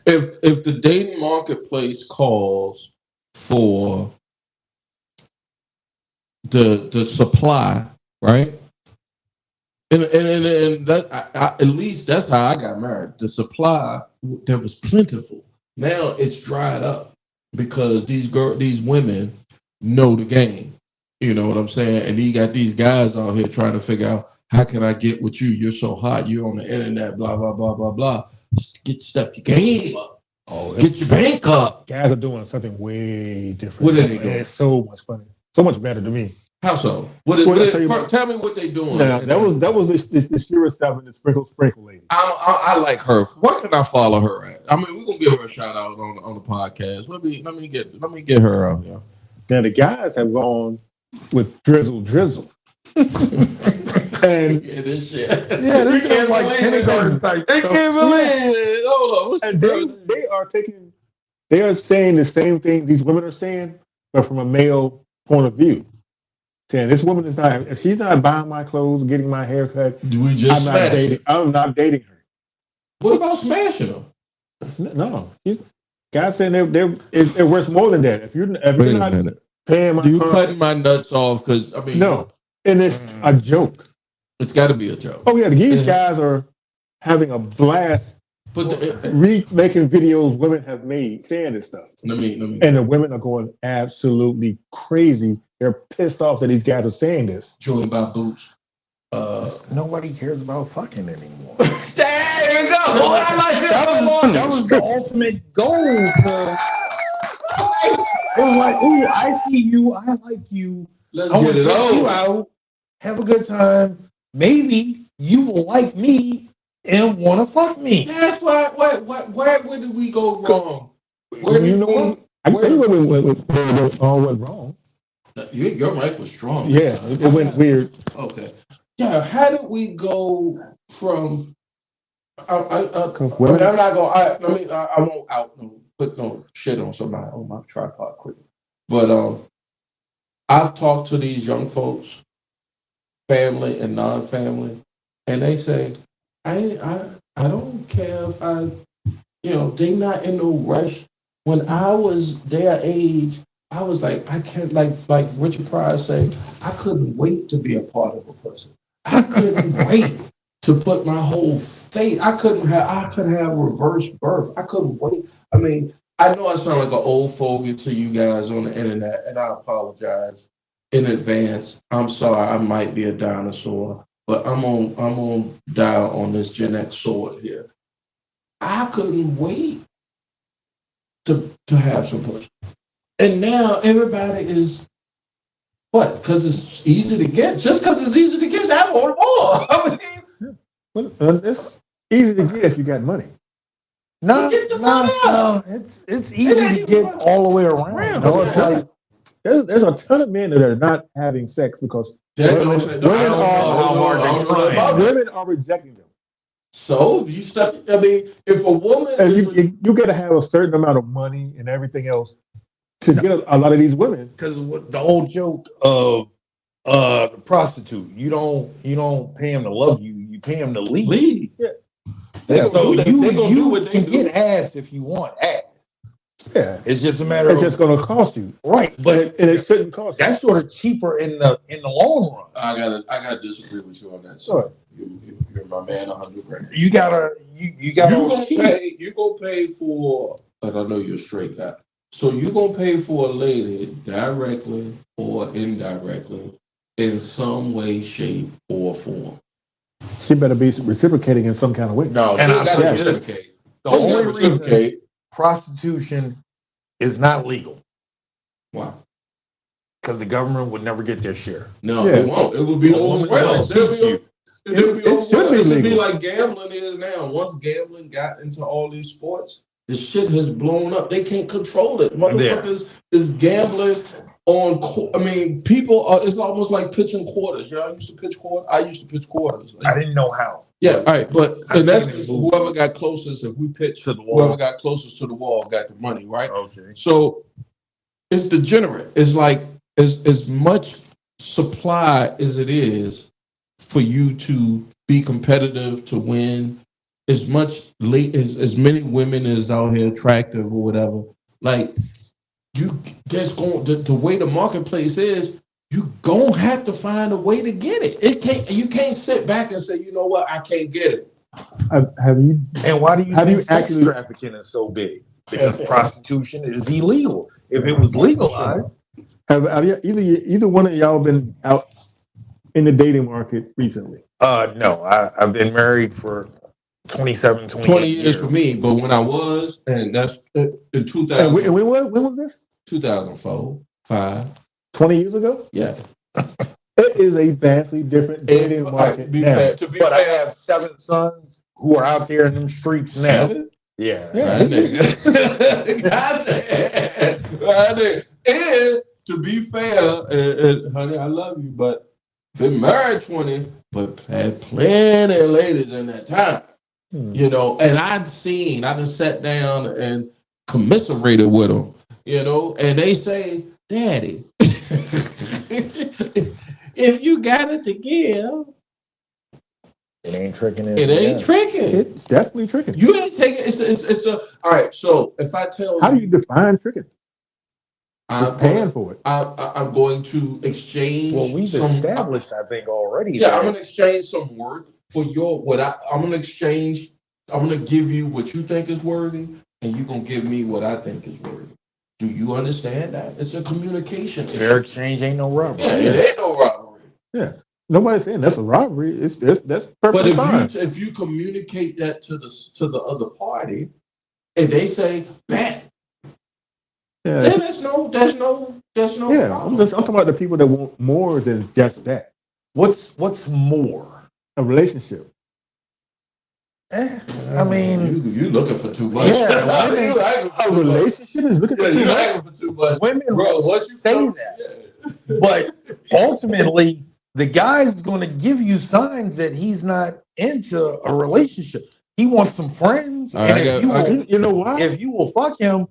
if the dating marketplace calls for the supply, right? And that at least that's how I got married. The supply that was plentiful. Now it's dried up because these women know the game. You know what I'm saying? And you got these guys out here trying to figure out, how can I get with you? You're so hot. You're on the internet. Blah blah blah blah blah. Step your game up. Get your bank up. Guys are doing something way different. What are they doing? It's so much funny. So much better to me. How so? Tell me what they doing. Now, that was the Sierra 7, the sprinkle lady. I like her. Where can I follow her at? I mean, we're gonna give her a shout out on the podcast. Let me get her out here. Now the guys have gone with drizzle. And this shit. Yeah, this is like kindergarten type. They can't believe it. Hold on. And they are saying the same thing these women are saying, but from a male point of view. Saying this woman is not, if she's not buying my clothes, getting my hair cut, I'm not dating her. What about smashing them? No. Guys saying they're worth more than that. If you're not paying my you cutting my nuts off because I mean no. And it's a joke. It's got to be a joke. Oh yeah, these guys are having a blast. But remaking videos women have made saying this stuff. Let me. And the women are going absolutely crazy. They're pissed off that these guys are saying this. Joey about boots. Nobody cares about fucking anymore. There you go. I like that was the ultimate goal. It was like, ooh, I see you. I like you. Let's I want get to it take you over. out. Have a good time. Maybe you will like me and want to fuck me. That's why. Where did we go wrong? Where you know what? I can tell you where it all went wrong. Your mic was strong. Yeah, it went weird. Okay. Yeah, how did we go from Women? I'm not going. I won't put no shit on somebody on my tripod quick. But I've talked to these young folks, family and non-family, and they say, I don't care if they not in no rush. When I was their age, I was like, I can't like Richard Pryor say, I couldn't wait to be a part of a person. I couldn't wait to put my whole faith. I could have reverse birth. I couldn't wait. I mean, I know I sound like an old fogey to you guys on the internet, and I apologize in advance. I'm sorry, I might be a dinosaur, but I'm on dial on this Gen X sword here. I couldn't wait to have some push. And now everybody is what? Because it's easy to get. Just because it's easy to get, I want more. I mean, Well, it's easy to get if you got money. No, get the money out. it's easy to get all the way around. No, it's not. There's a ton of men that are not having sex because women are rejecting them. So you stuck. I mean, if a woman, and you got to have a certain amount of money and everything else to get a lot of these women. Because the old joke of the prostitute, you don't pay him to love you, you pay him to leave. Yeah. So you can get ass if you want ass. Yeah, it's just a matter. It's just going to cost you, right? But it shouldn't cost. That's sort of cheaper in the long run. I gotta disagree with you on that. Sure. You're my man, $100,000. You gotta. You gonna pay for. And I know you're a straight guy, so you gonna pay for a lady directly or indirectly in some way, shape, or form. She better be reciprocating in some kind of way. No, and she gotta reciprocate. The only reason prostitution is not legal. Wow. Because the government would never get their share. No, it won't. It would be overwhelmed. It should be like gambling is now. Once gambling got into all these sports, the shit has blown up. They can't control it. Motherfuckers is gambling on. I mean, people are. It's almost like pitching quarters. Y'all used to pitch quarters. I used to pitch quarters. I didn't know how. Yeah, all right, but in essence, whoever got closest, if we pitch to the wall, whoever got closest to the wall got the money, right? Okay. So it's degenerate. It's like as much supply as it is for you to be competitive to win. As many women as out here attractive or whatever. Like the way the marketplace is. You gonna have to find a way to get it. You can't sit back and say, you know what, I can't get it. Have you? And why do you think sex trafficking is so big? Because prostitution is illegal. If it was legalized, have either one of y'all been out in the dating market recently? No, I've been married for 20 years for me. But when I was, and that's in 2000. And when was this? 2004, 5. 20 years ago? Yeah. It is a vastly different dating market. I have 7 sons who are out there in them streets now. 7? Yeah. And to be fair, honey, I love you, but been married 20, but had plenty of ladies in that time. You know, and I done sat down and commiserated with them, you know, and they say, Daddy, if you got it to give, it ain't tricking. It ain't tricking. It's definitely tricking. You ain't taking it's a all right. So if I tell how do you define tricking? I'm paying for it. I'm going to exchange. Well, we've established, I think, already. Yeah, I'm going to exchange some worth for I'm going to exchange. I'm going to give you what you think is worthy, and you're going to give me what I think is worthy. Do you understand that? It's a communication issue. Fair exchange ain't no robbery. Yeah, it ain't no robbery. Yeah, nobody's saying that's a robbery. That's perfectly fine. But if you communicate that to the other party, and they say bet. Yeah. Then there's no yeah, problem. I'm talking about the people that want more than just that. What's more? A relationship. I mean, you looking for too much. Yeah, a relationship is looking for too much. Asking for too much. Women will say that, but ultimately, the guy's going to give you signs that he's not into a relationship. He wants some friends. All right, and You know why? if you will fuck him,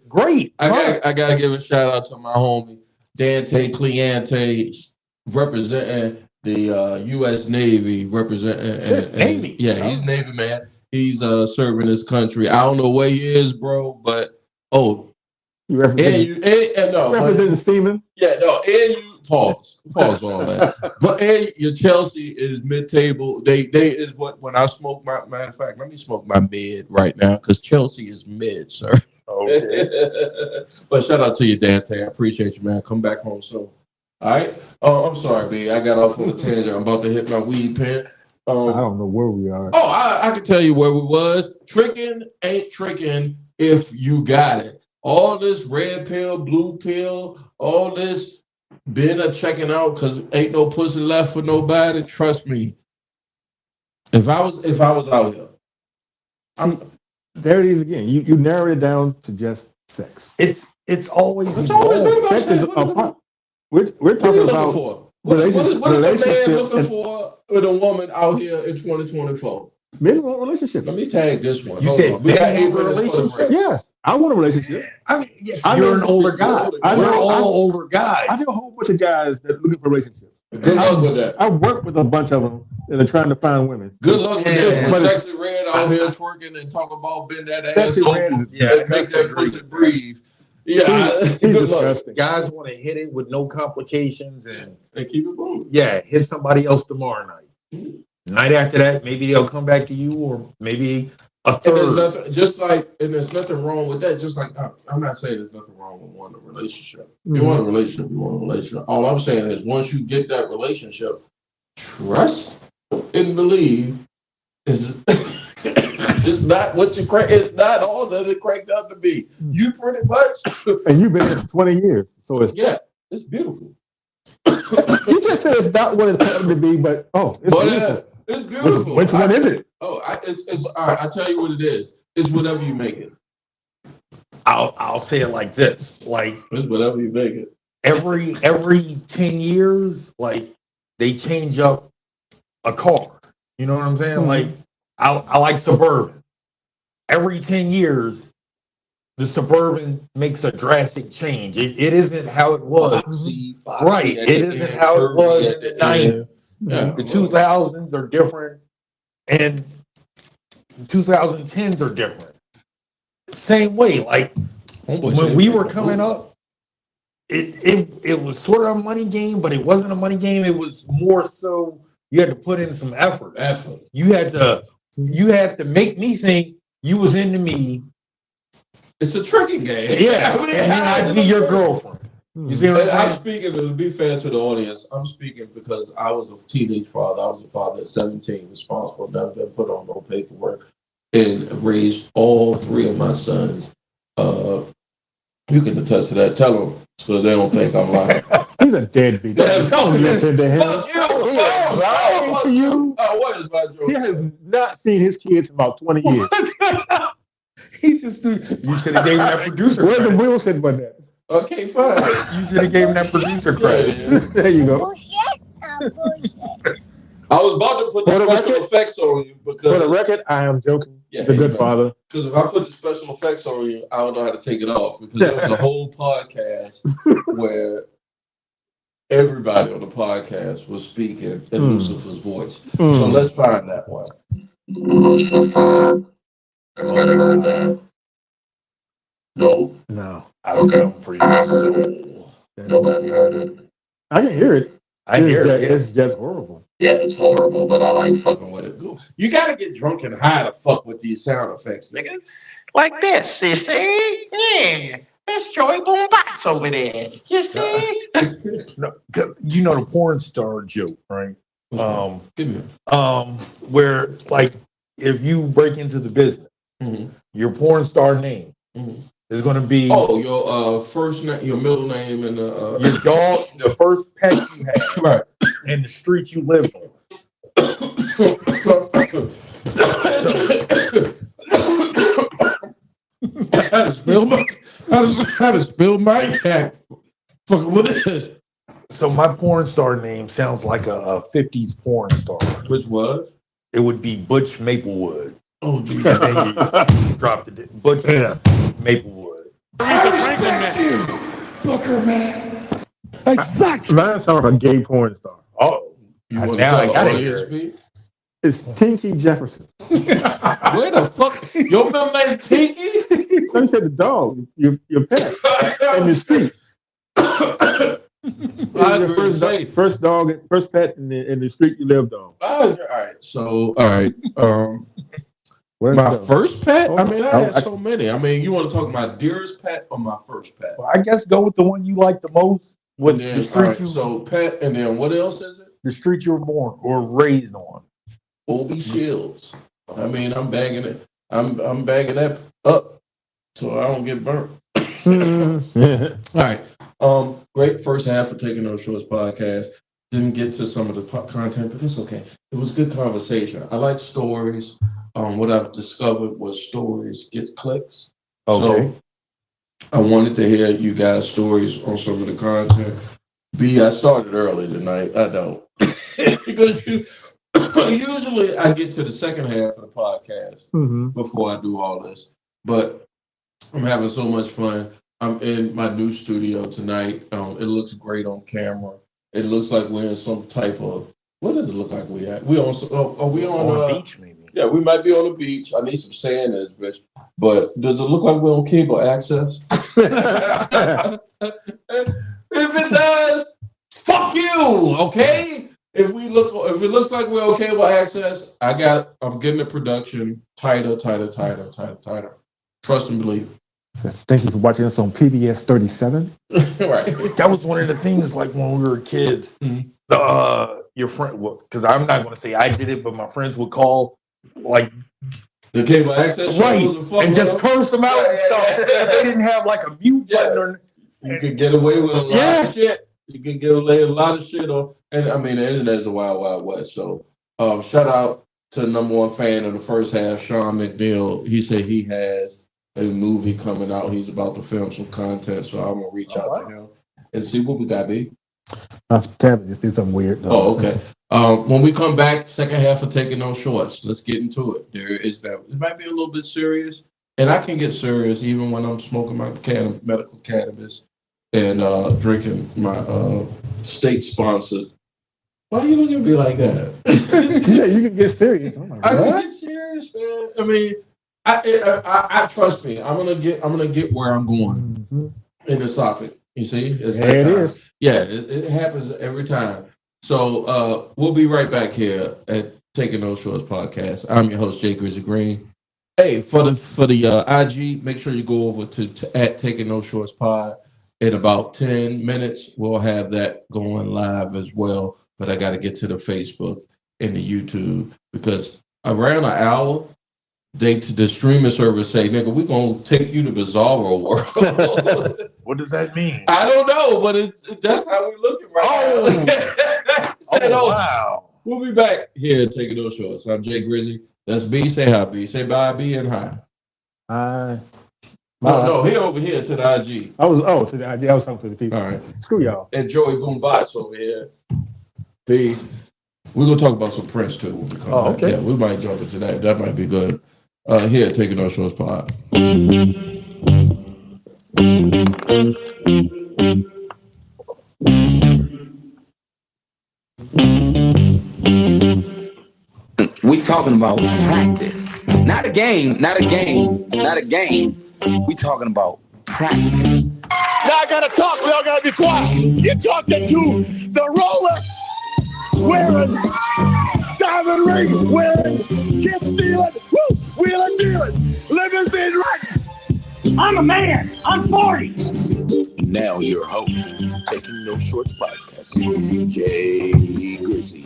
great. I gotta give a shout out to my homie Dante Cleante representing the U.S. Navy, representing Navy. Yeah, he's Navy man. He's serving his country. I don't know where he is, bro, but You representing Steeman? Yeah, no, and you pause on that. But and your Chelsea is mid-table. They is what when I smoke my matter of fact, let me smoke my mid right now because Chelsea is mid, sir. Okay. But shout out to you, Dante. I appreciate you, man. Come back home soon. All right. Oh, I'm sorry, B. I got off on a tangent. I'm about to hit my weed pen. I don't know where we are. I can tell you where we was. Tricking ain't tricking if you got it. All this red pill, blue pill, all this been a checking out because ain't no pussy left for nobody. Trust me. If I was out here, There it is again. You narrowed it down to just sex. It's always it's always been about Sex sex. is a part. We're What are talking you looking about for? What is a man relationship looking and- for with a woman out here in 2024? men want relationships. Let me tag this one. You Hold said on. We got men 8 want minutes for the relationships? break. Yes, I want a relationship. I mean, yes, I you're know- an older guy. I We're know- all older guys. I know a whole bunch of guys that are looking for relationships. Good luck with that. I work with a bunch of them that are trying to find women. Good luck with this. Yeah. When Sexy Red out here twerking and talking about bend that ass Sexy over Red is- and make that pussy breathe. Yeah, She's good luck. disgusting. Guys want to hit it with no complications and And keep it moving. hit somebody else tomorrow night. Night after that, maybe they'll come back to you, or maybe a And there's third. nothing, there's nothing wrong with that. Just like I'm not saying there's nothing wrong with wanting a relationship. You want a relationship, you want a relationship. All I'm saying is once you get that relationship, trust and believe is it's not what you crack. It's not all that it cracked up to be. You pretty much, And you've been here for 20 years, so it's it's beautiful. you just said it's not what it's going to be, but it's beautiful. It's beautiful. Which one is it? It's all right. I tell you what it is. It's whatever you make it. I'll say it like this: like It's whatever you make it. every 10 years, like they change up a car. You know what I'm saying? Mhm. Like I like Suburban. Every 10 years, the Suburban makes a drastic change. It isn't how it was. Foxy, Right. at It the isn't end, how it curvy was at in the end. 90s. Yeah. The 2000s are different, and the 2010s are different. Same way, like when we were coming up, it was sort of a money game, but it wasn't a money game. It was more so you had to put in some effort. You had to make me think you was into me. It's a tricking game. Yeah, and then I'd be your girlfriend. You see what And I'm I'm saying? speaking, to be fair to the audience, I'm speaking because I was a teenage father. I was a father at 17, responsible, never been put on no paperwork, and raised all 3 of my sons. You can attest to that. Tell them so they don't think I'm lying. He's a deadbeat. Don't listen to him. Lying to you. What is my joke? He has not seen his kids in about 20 years. He just you should have gave him that producer Where's the credit. bullshit button at? Okay, fine. You should have gave him that producer credit. Yeah. There you go. Bullshit. Bullshit. I was about to put the For the special record- effects on you For the because record, I am joking. Yeah, He's a good you know. father. if I put the special effects on you, I don't know how to take it off because there was a whole podcast where everybody on the podcast was speaking in Lucifer's voice. So let's find that one. Lucifer. Am I heard that? No. No. I'll come for you. Nobody heard it. I can hear it. I hear it. It's just horrible. Yeah, it's horrible, but I like fucking with it. You gotta get drunk and high to fuck with these sound effects, nigga. Like this, you see? Yeah. That's Joey Boom Box over there. You see? No, you know the porn star joke, right? Give me Where like if you break into the business, your porn star name is going to be your first name, your middle name, and your dog, the first pet you had, right, and the street you live on. How to spill my yak? Fuck, what is this? So my porn star name sounds like a 50s porn star. Which was? It would be Butch Maplewood. Oh, geez. And then you dropped it. But yeah, Maplewood. I respect you, Booker man. Exactly. Mine sounds like a gay porn star. Oh, You want to now I tell the gotta audience, hear it. Pete? It's Tinky Jefferson. Where the fuck? Your middle name Tinky? No, you said the dog, your pet, in the street. I Your agree to say. first dog, first pet in the street you lived on. All right. So, all right. Where's My the- first pet? I mean, I had I- so many. I mean, you want to talk my dearest pet or my first pet? Well, I guess go with the one you like the most. With And then, the street all right, you, so pet, and then what else is it? the street you were born or raised on. Obi Shields. I mean, I'm bagging it. I'm bagging that up so I don't get burnt. All right. Great first half of Taking No Shorts podcast. Didn't get to some of the content, but it's okay. It was good conversation. I like stories. What I've discovered was stories get clicks. Okay. So I wanted to hear you guys' stories on some of the content. B, I started early tonight. I don't. Because usually I get to the second half of the podcast before I do all this. But I'm having so much fun. I'm in my new studio tonight. It looks great on camera. It looks like we're in some type of, what does it look like we at? We on, are we on a beach maybe? Yeah, we might be on the beach. I need some sand in this bitch. But does it look like we're on cable access? If it does, fuck you, okay? If it looks like we're on cable access, I'm getting the production tighter. Trust and believe. Thank you for watching us on PBS 37. Right. That was one of the things, like when we were kids. Your friend, because I'm not going to say I did it, but my friends would call, like, the cable access shows and just curse them out and stuff. They didn't have like a mute button. Or, you could get away with a lot of shit. You can get away with a lot of shit on, and I mean the internet is a wild, wild west. So, shout out to the number one fan of the first half, Sean McNeil. He said he has a movie coming out. He's about to film some content, so I'm gonna reach out to him and see what we got, B. My tablet just did something weird. Oh, okay. When we come back, second half of Taking No Shorts. Let's get into it. There is that. It might be a little bit serious, and I can get serious even when I'm smoking my medical cannabis and drinking my state-sponsored. Why are you looking at me like that? Yeah, you can get serious. Oh my I God. can get serious, man. I mean, I trust me. I'm gonna get where I'm going in the socket. You see, it's There it is. Yeah, it happens every time. So we'll be right back here at Taking No Shorts podcast. I'm your host, Jay Grizzly Green. Hey, for the IG, make sure you go over to at Taking No Shorts pod. In about 10 minutes, we'll have that going live as well. But I got to get to the Facebook and the YouTube because around an hour, the streaming service say, nigga, we're going to take you to Bizarro world. what does that mean? I don't know, but that's how we're looking right now. Wow. We'll be back here taking those shorts. I'm Jay Grizzly. That's B. Say hi, B. Say bye, B, and hi. Hi. No, he over here to the IG. I was talking to the people. All right. Screw y'all. And Joey Boombots over here. Peace. We're going to talk about some Prince, too. When we come back. Okay. Yeah, we might jump into that. That might be good. Here, Taking No Shorts pod. We talking about practice. Not a game. We talking about practice. Now I gotta talk. We all gotta be quiet. You're talking to the Rolex wearing, diamond ring wearing, gift stealing, wheeling dealing, limousine riding. I'm a man. I'm 40. Now your host, Taking No Shorts podcast, Jay Grizzly.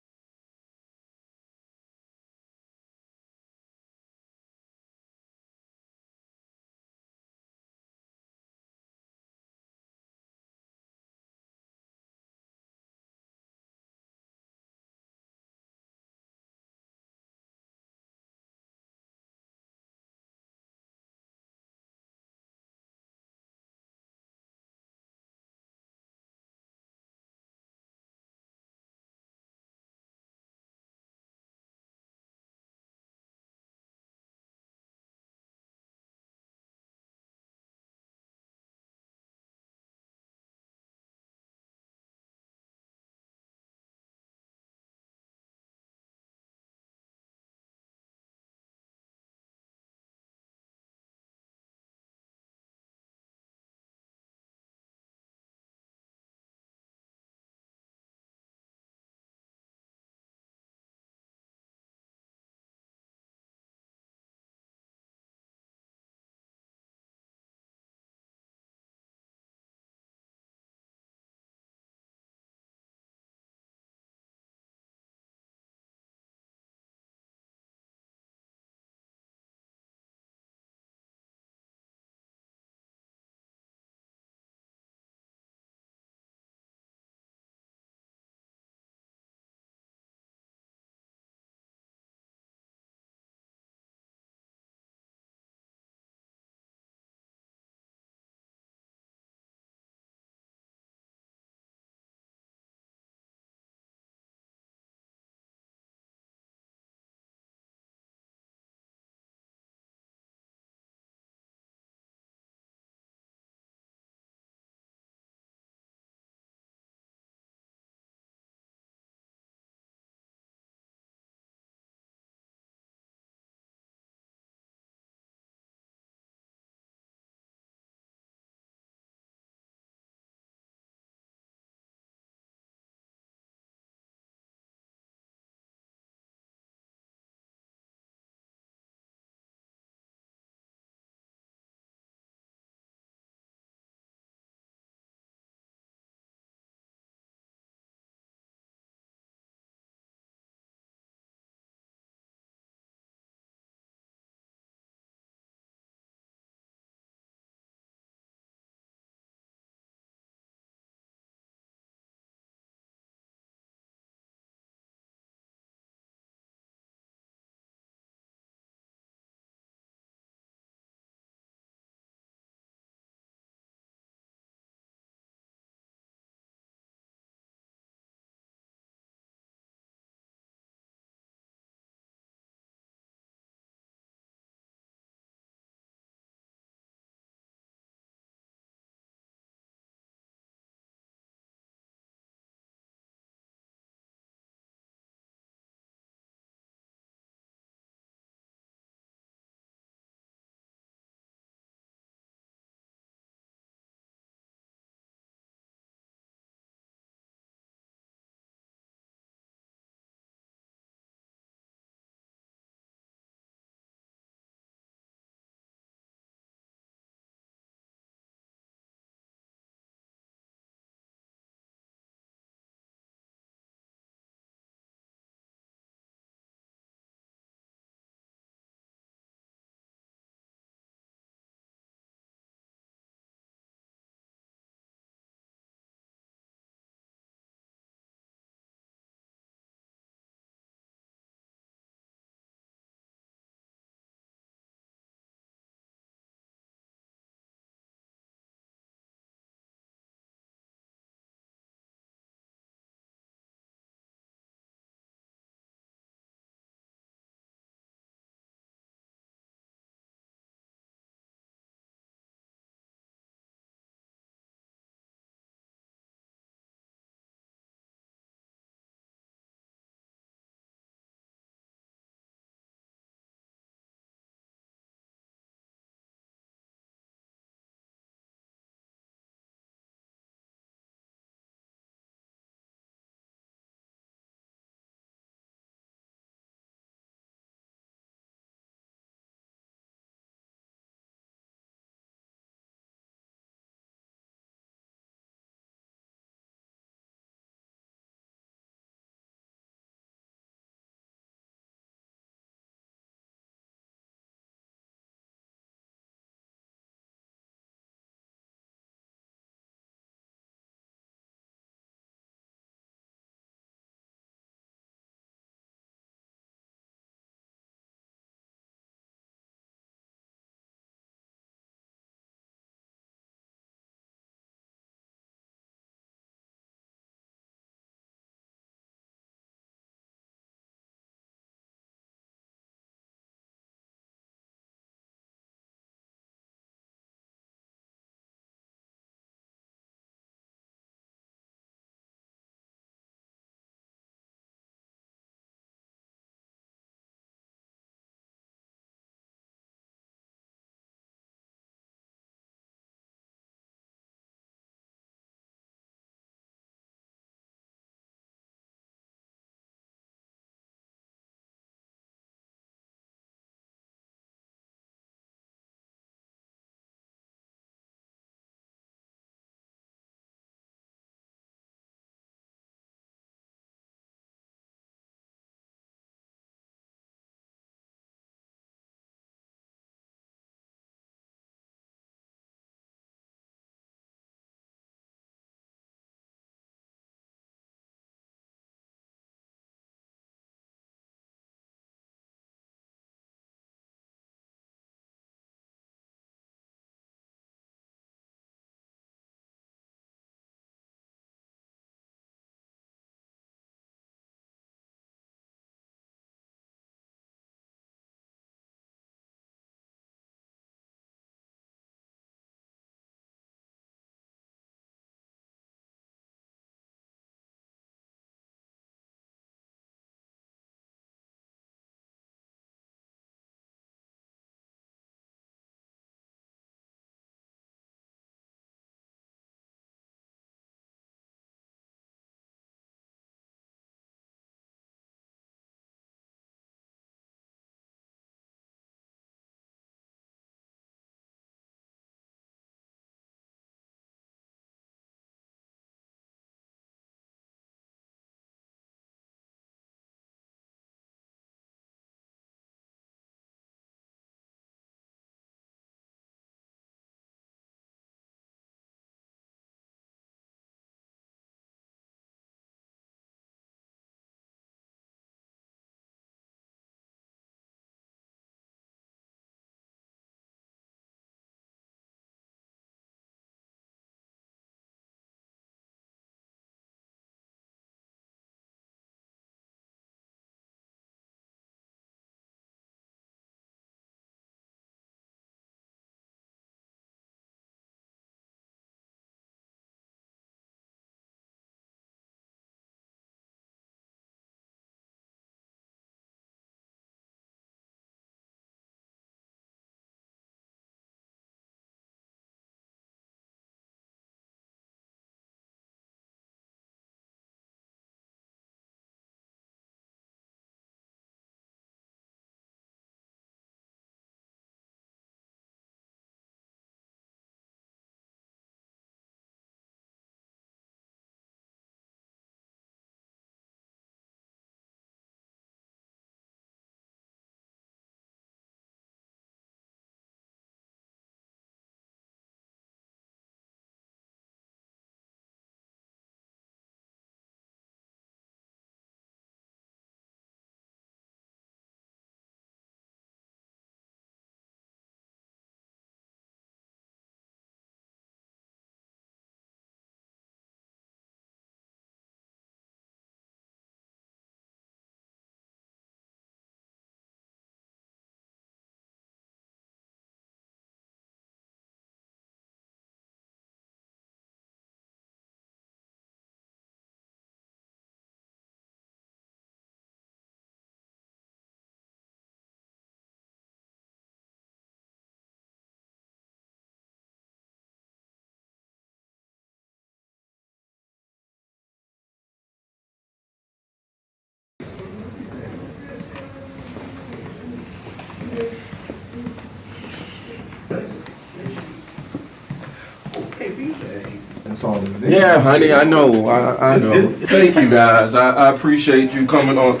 Yeah, honey, I know. I know. Thank you, guys. I appreciate you coming on.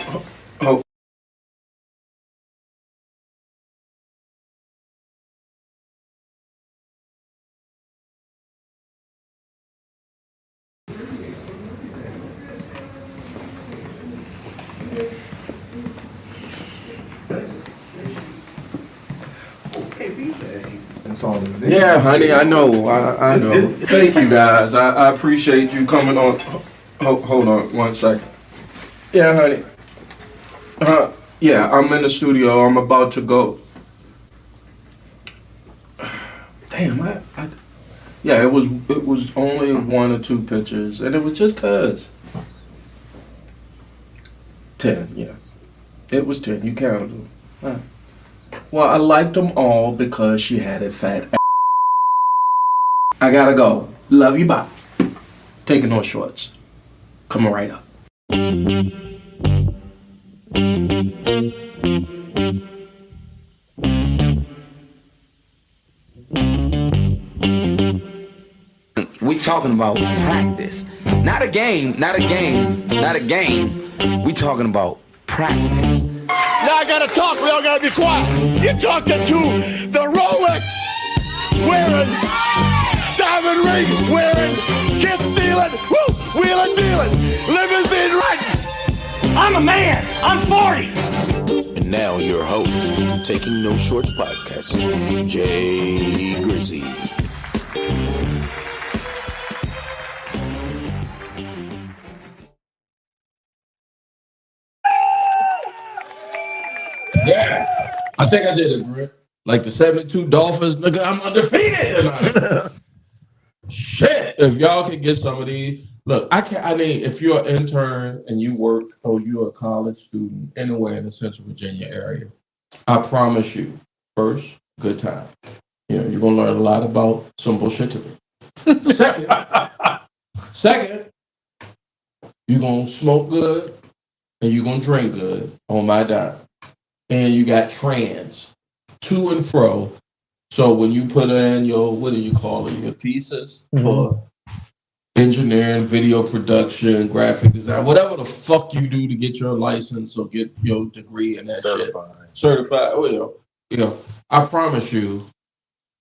Oh. Yeah, honey, I know. I know. Thank you, guys. I appreciate you coming on. Hold on 1 second. Yeah, honey. Yeah, I'm in the studio. I'm about to go. Damn, yeah, it was only 1 or 2 pictures, and it was just cause. 10, yeah. It was 10. You counted them. Well, I liked them all because she had a fat ass. I gotta go. Love you, bye. Taking no shorts. Coming right up. We talking about practice. Not a game, not a game, not a game. We talking about practice. Now I gotta talk, we all gotta be quiet. You're talking to the Rolex wearing, diamond ring wearing, kiss stealing, woo, wheeling dealing, limousine riding. I'm a man. I'm 40. And now your host, Taking No Shorts podcast, Jay Grizzy. Yeah, I think I did it, bro. Like the 72 Dolphins, nigga, I'm undefeated tonight. Shit, if y'all can get some of these. Look, I mean, if you're an intern and you work or you're a college student anywhere in the Central Virginia area, I promise you, first, good time. You know, you're gonna learn a lot about some bullshittery. Second, you're gonna smoke good and you're gonna drink good on my dime. And you got trans to and fro. So when you put in your, what do you call it, your thesis for engineering, video production, graphic design, whatever the fuck you do to get your license or get your degree in that certified. Well, you know, I promise you,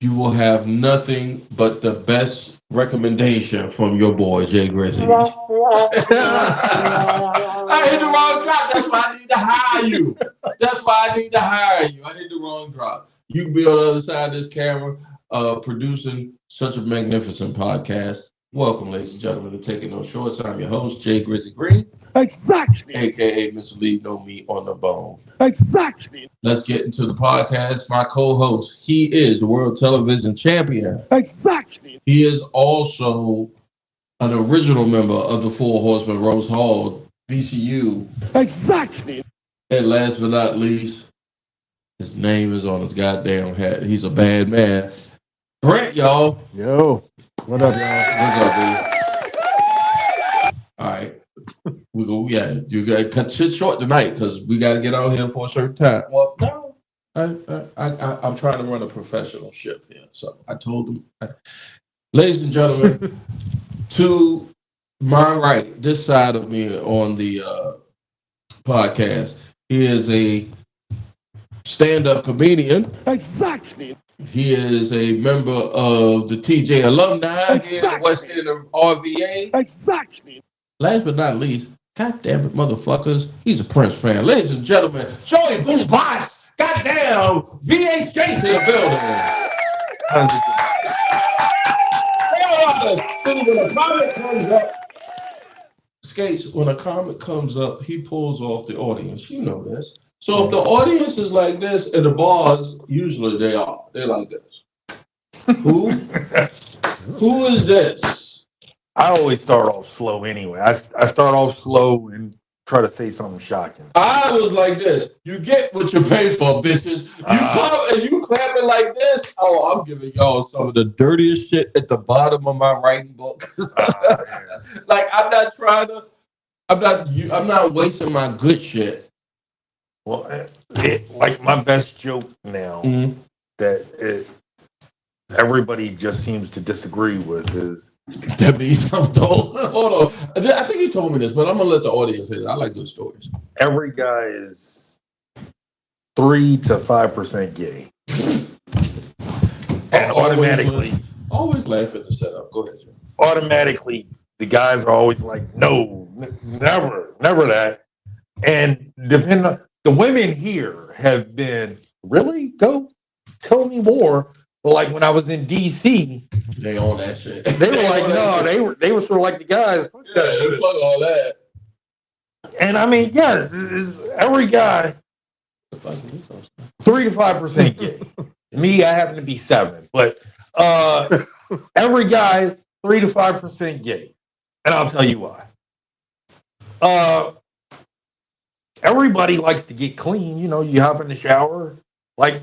you will have nothing but the best recommendation from your boy Jay Grizzy. I hit the wrong drop. That's why I need to hire you. I hit the wrong drop. You can be on the other side of this camera, producing such a magnificent podcast. Welcome, ladies and gentlemen, to Taking No Shorts. I'm your host, Jay Grizzy Green. Exactly. AKA Mr. Leave No Meat on the Bone. Exactly. Let's get into the podcast. My co-host, he is the world television champion. Exactly. He is also an original member of the Four Horsemen Rose Hall, VCU. Exactly. And last but not least, his name is on his goddamn hat. He's a bad man. Brent, y'all. Yo, what up, y'all? What's up, dude? All right. We go, yeah, you got to cut shit short tonight because we got to get out here for a certain time. Well, no, I'm trying to run a professional ship here. So I told him, ladies and gentlemen, to my right, this side of me on the podcast, he is a stand-up comedian. Exactly. He is a member of the TJ alumni here in the West End of RVA. Exactly. Last but not least, God damn it, motherfuckers, he's a Prince fan. Ladies and gentlemen, Joey Boombox, goddamn, VA Skates in the building. When a comic comes up, Skates, when a comic comes up, he pulls off the audience. You know this. So if the audience is like this, and the bars, usually they're like this. Who is this? I always start off slow anyway. I start off slow and try to say something shocking. I was like this. You get what you pay for, bitches. You come and you clapping like this. Oh, I'm giving y'all some of the dirtiest shit at the bottom of my writing book. Like I'm not wasting my good shit. Well, like my best joke now that everybody just seems to disagree with is That means something. Hold on. I think you told me this, but I'm gonna let the audience hear it. I like good stories. Every guy is 3 to 5% gay. And automatically, always laugh at the setup. Go ahead, Jim. Automatically, the guys are always like, no, never that. And depending on the women here have been really go tell me more. But like when I was in DC, they on that shit. They were like, no, they were sort of like the guys. Yeah, they fuck all that. And I mean, yes, it's every guy 3 to 5% gay. Me, I happen to be 7, but every guy 3 to 5% gay, and I'll tell you why. Everybody likes to get clean. You know, you hop in the shower. Like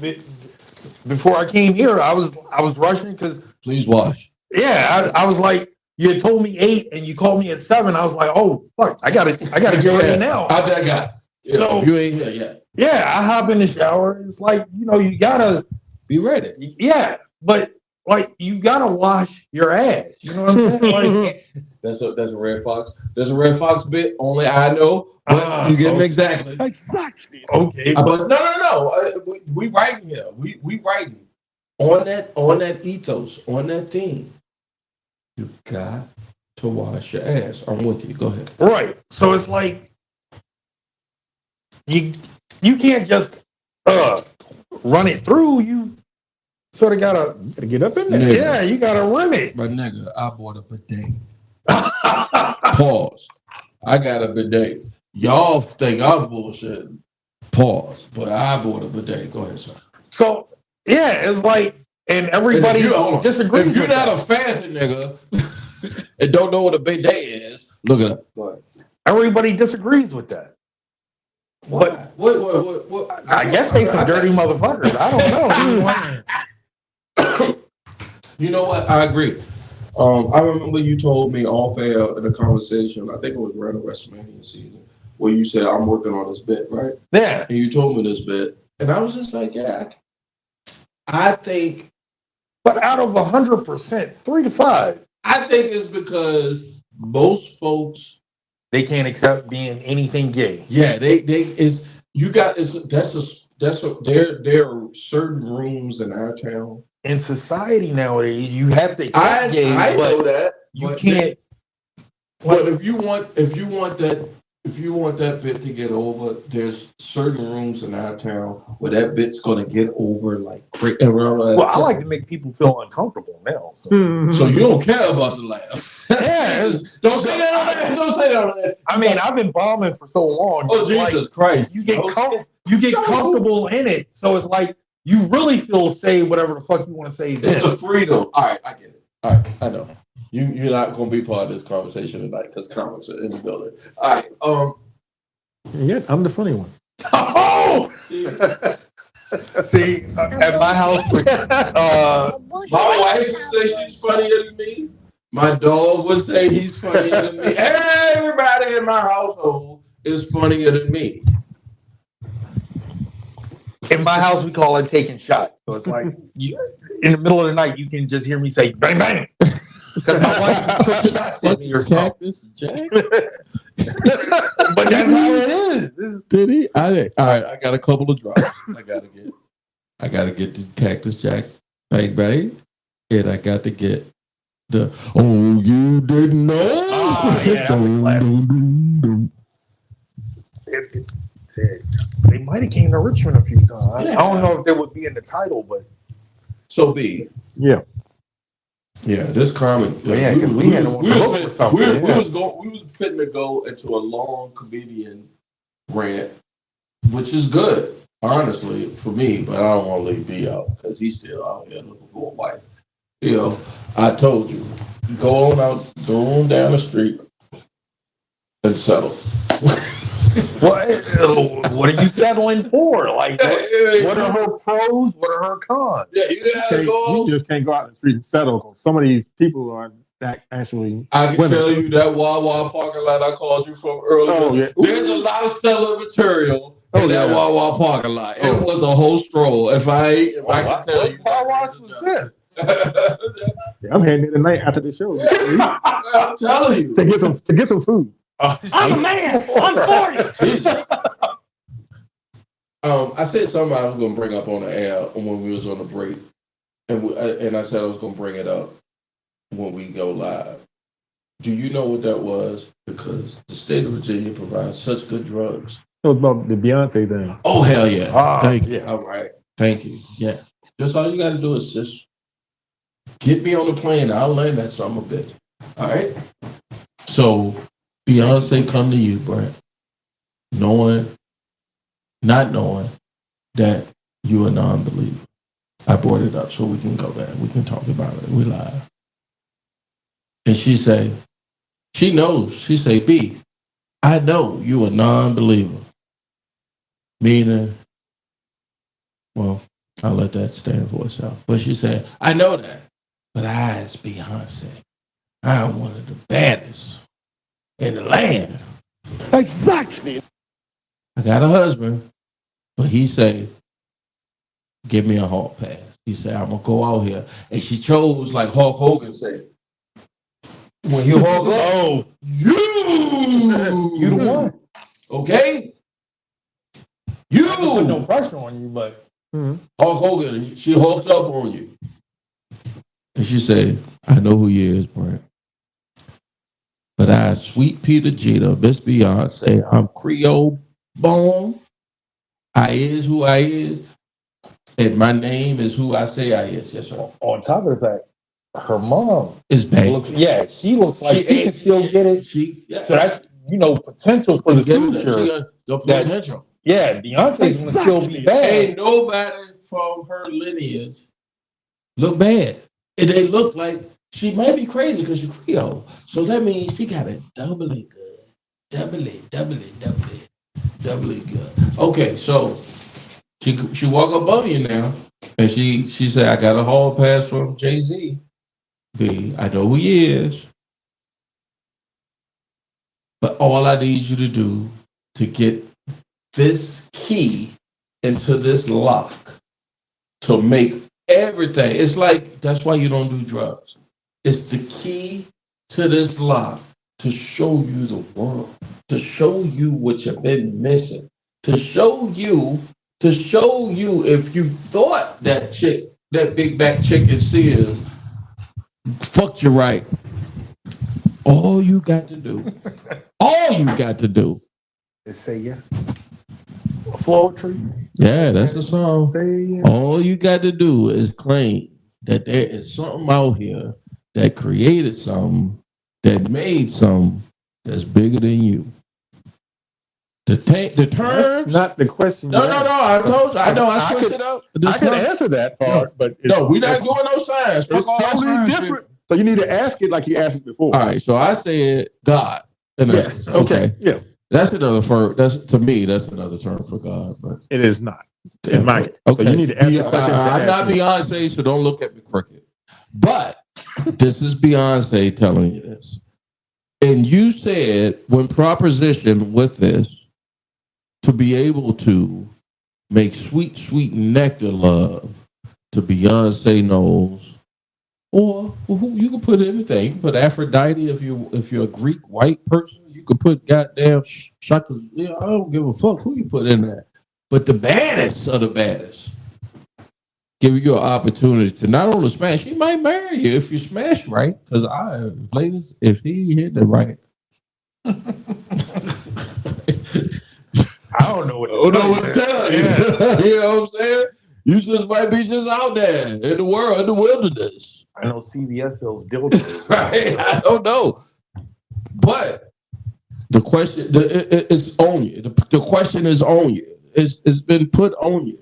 before I came here, I was rushing because please wash. Yeah, I was like, you had told me 8, and you called me at 7. I was like, oh fuck, I gotta get ready now. I bet I got. Yeah, so if you ain't here yet. Yeah, I hop in the shower. It's like, you know, you gotta be ready. Yeah, but like you gotta wash your ass. You know what I'm saying? Like, that's a Red Fox. There's a Red Fox bit only I know, but you get them exactly. Exactly. Okay, but no. We writing here. We writing on that ethos, on that theme. You got to wash your ass. I'm with you. Go ahead. Right. So it's like you can't just run it through. You sort of gotta get up in there. Nigga. Yeah, you gotta run it. But nigga, I bought a bidet. Pause. I got a bidet. Y'all think I'm bullshit. Pause. But I bought a bidet. Go ahead, sir. So yeah, it's like, and everybody disagrees. If you're not a fancy nigga and don't know what a bidet is, look it up. Go ahead. Everybody disagrees with that. What? I guess they some dirty motherfuckers. I don't know. You know what? I agree. I remember you told me off air in a conversation, I think it was around the WrestleMania season, where you said, I'm working on this bit, right? Yeah. And you told me this bit. And I was just like, yeah, I think. But out of 100%, 3 to 5. I think it's because most folks, they can't accept being anything gay. Yeah, there are certain rooms in our town. In society nowadays, you have to accept gay. I know that you can't. But if you want that bit to get over, there's certain rooms in our town where that bit's gonna get over like crazy. Well, I like to make people feel uncomfortable now. So you don't care about the laughs. Yeah, don't say that on that. Don't say that on that. I mean, I've been bombing for so long. Oh, Jesus Christ! You get comfortable in it, so it's like you really feel say whatever the fuck you want to say. It's the freedom. All right, I get it. All right, I know. You're not going to be part of this conversation tonight because comics are in the building. All right. Yeah, I'm the funny one. Oh! See, at my house, my wife would say she's funnier than me. My dog would say he's funnier than me. Everybody in my household is funnier than me. In my house, we call it taking shots. So it's like in the middle of the night, you can just hear me say bang bang. Because my wife took shots at me or something. Jack. But that's how it is. Did he? All right, I got a couple of drops. I gotta get the Cactus Jack bang bang, and I got to get the you didn't know. Yeah, that's a classic. They might have came to Richmond a few times. I don't know if they would be in the title, but so be. Yeah. Yeah, this comic. Yeah, because we had to look for something. We was fitting to go into a long comedian rant, which is good, honestly, for me. But I don't want to leave B out because he's still out here looking for a wife. You know, I told you, go on down the street and settle. What are you settling for? Like, what are her pros? What are her cons? Yeah, you just can't go out in the street and settle. Some of these people are actually. I can tell you that Wawa parking lot I called you from earlier. Oh, yeah. There's a lot of seller material in that Wawa parking lot. It was a whole stroll. If I can tell you, Wawa's was this? I'm heading there tonight after the show. I'm telling you. To get some food. I'm a man. I'm 40. Jesus. I said something I was going to bring up on the air when we was on the break. And I said I was going to bring it up when we go live. Do you know what that was? Because the state of Virginia provides such good drugs. It was about the Beyonce thing. Oh, hell yeah. Thank you. Yeah. All right. Thank you. Yeah. Just all you got to do is just get me on the plane. I'll land that son of a bitch. All right? So, Beyonce come to you, Brent, not knowing that you're a non-believer. I brought it up so we can go there. We can talk about it. We live. And she knows. She say, B, I know you a non-believer. Meaning, well, I'll let that stand for itself. But she said, I know that. But I, as Beyonce, I'm one of the baddest in the land. Exactly. I got a husband, but he say, give me a hall pass. He said, I'm going to go out here. And she chose, like Hulk Hogan said, when you Hulk up, you the one. Okay? You. I put no pressure on you, but Hulk Hogan, she hulked up on you. And she said, I know who you is, Brent. But I, sweet Peter Jeter, Miss Beyonce, I'm Creole born. I is who I is. And my name is who I say I is. Yes, sir. on top of that, her mom It's bad. she looks like she can still get it. So that's potential for the future. The potential. Yeah, Beyonce's gonna still be bad. Ain't nobody from her lineage look bad. And they look like she might be crazy because she's Creole. So that means she got a double it good. Double it good. Okay, so she walk up on you now, and she said, I got a hall pass from Jay-Z. B, I know who he is. But all I need you to do to get this key into this lock to make everything. It's like, that's why you don't do drugs. It's the key to this lock to show you the world, to show you what you've been missing, to show you if you thought that chick, that big back chicken Sears, fucked you right. All you got to do They say yeah. Poetry. Yeah, that's the song. Say yeah. All you got to do is claim that there is something out here that created something, that made something that's bigger than you. The terms. Not the question. No. I told you. I know. I switched it up. I can answer that part, but we're not doing no science. It's totally different. So you need to ask it like you asked it before. All right. So I said God. Yes. Okay. Yeah. That's another to me, that's another term for God, but it is not. In my okay. So you need to ask the question. I'm not Beyonce, so don't look at me crooked. But this is Beyonce telling you this. And you said, when propositioned with this, to be able to make sweet, sweet nectar love to Beyonce knows, or you can put anything. You can put Aphrodite if you're a Greek white person. You could put goddamn Shaka. I don't give a fuck who you put in there. But the baddest of the baddest give you an opportunity to not only smash, he might marry you if you smash right. Because ladies, if he hit it right. I don't know what to tell you. You know what I'm saying? You just might be just out there in the world, in the wilderness. I know CVS sells dildos. Right? I don't know. But the question is on you. The question is on you. It's been put on you.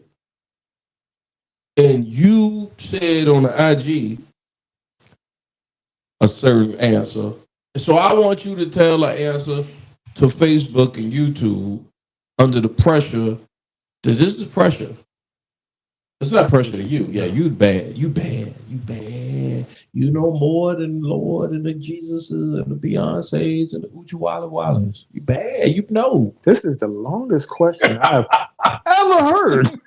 And you said on the IG a certain answer. So I want you to tell an answer to Facebook and YouTube under the pressure that this is pressure. It's not pressure to you. Yeah, you bad. You bad. You know more than Lord and the Jesuses and the Beyoncés and the Uchi Walla Wallas. You bad. You know. This is the longest question I've ever heard.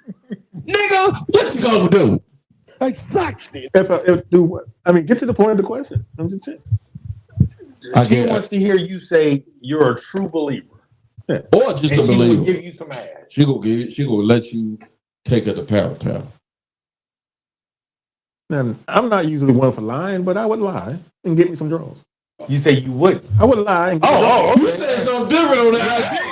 Nigga, what you gonna do? Exactly. Get to the point of the question. I'm just saying. She wants to hear you say you're a true believer. Yeah. Or just And a she will believer. give you some ass. She gonna let you take her to Pound Town. And I'm not usually one for lying, but I would lie and get me some draws. You say you wouldn't. I would lie and get me Oh, draws. You said something different on that.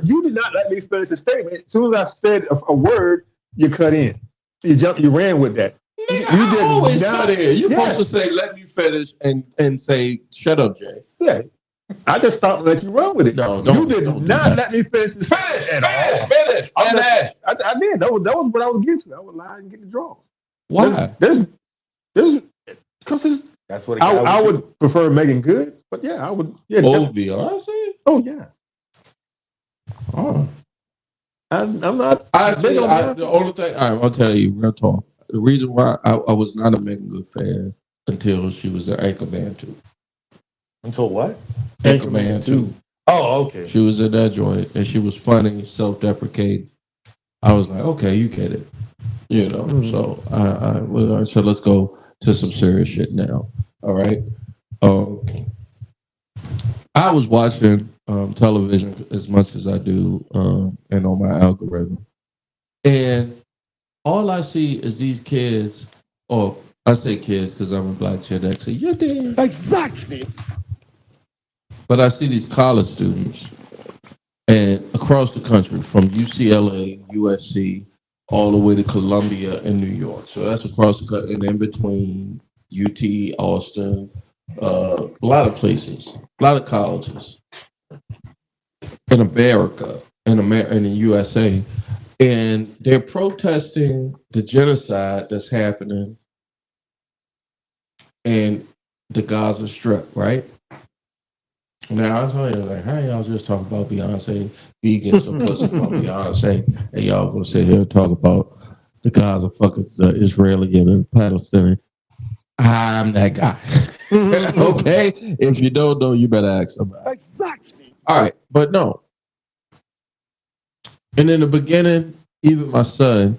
You did not let me finish the statement. As soon as I said a word, you cut in. You ran with that. Nigga, I always cut in. You're supposed to say, let me finish and say, shut up, Jay. Yeah. I just stopped and let you run with it. No, you did not let me finish the Finish. I did. That was what I was getting to. I would lie and get the draws. Why? There's because that's what I would prefer Megan Good, but yeah, I would. Yeah, Beyonce? Oh yeah. Oh. I'm not. The only thing I'll tell you, real talk. The reason why I was not a Megan Good fan until she was an Anchorman 2. Until what? Anchorman 2. Oh, okay. She was in that joint and she was funny, self-deprecating. I was like, okay, you get it. You know, so so let's go to some serious shit now. All right. I was watching television as much as I do and on my algorithm. And all I see is these kids, or I say kids because I'm a black Gen Xer. You did. Exactly. But I see these college students and across the country from UCLA, USC, all the way to Columbia and New York. So that's across the country and in between UT, Austin, a lot of places, a lot of colleges in America, in the USA. And they're protesting the genocide that's happening in the Gaza Strip, right? Now, I'll tell you, like, how y'all just talk about Beyonce, vegans or pussy from Beyonce, and y'all gonna sit here and talk about the Gaza fucking the Israeli and the Palestinian. I'm that guy. Okay? If you don't know, you better ask somebody. Exactly. All right, but no. And in the beginning, even my son,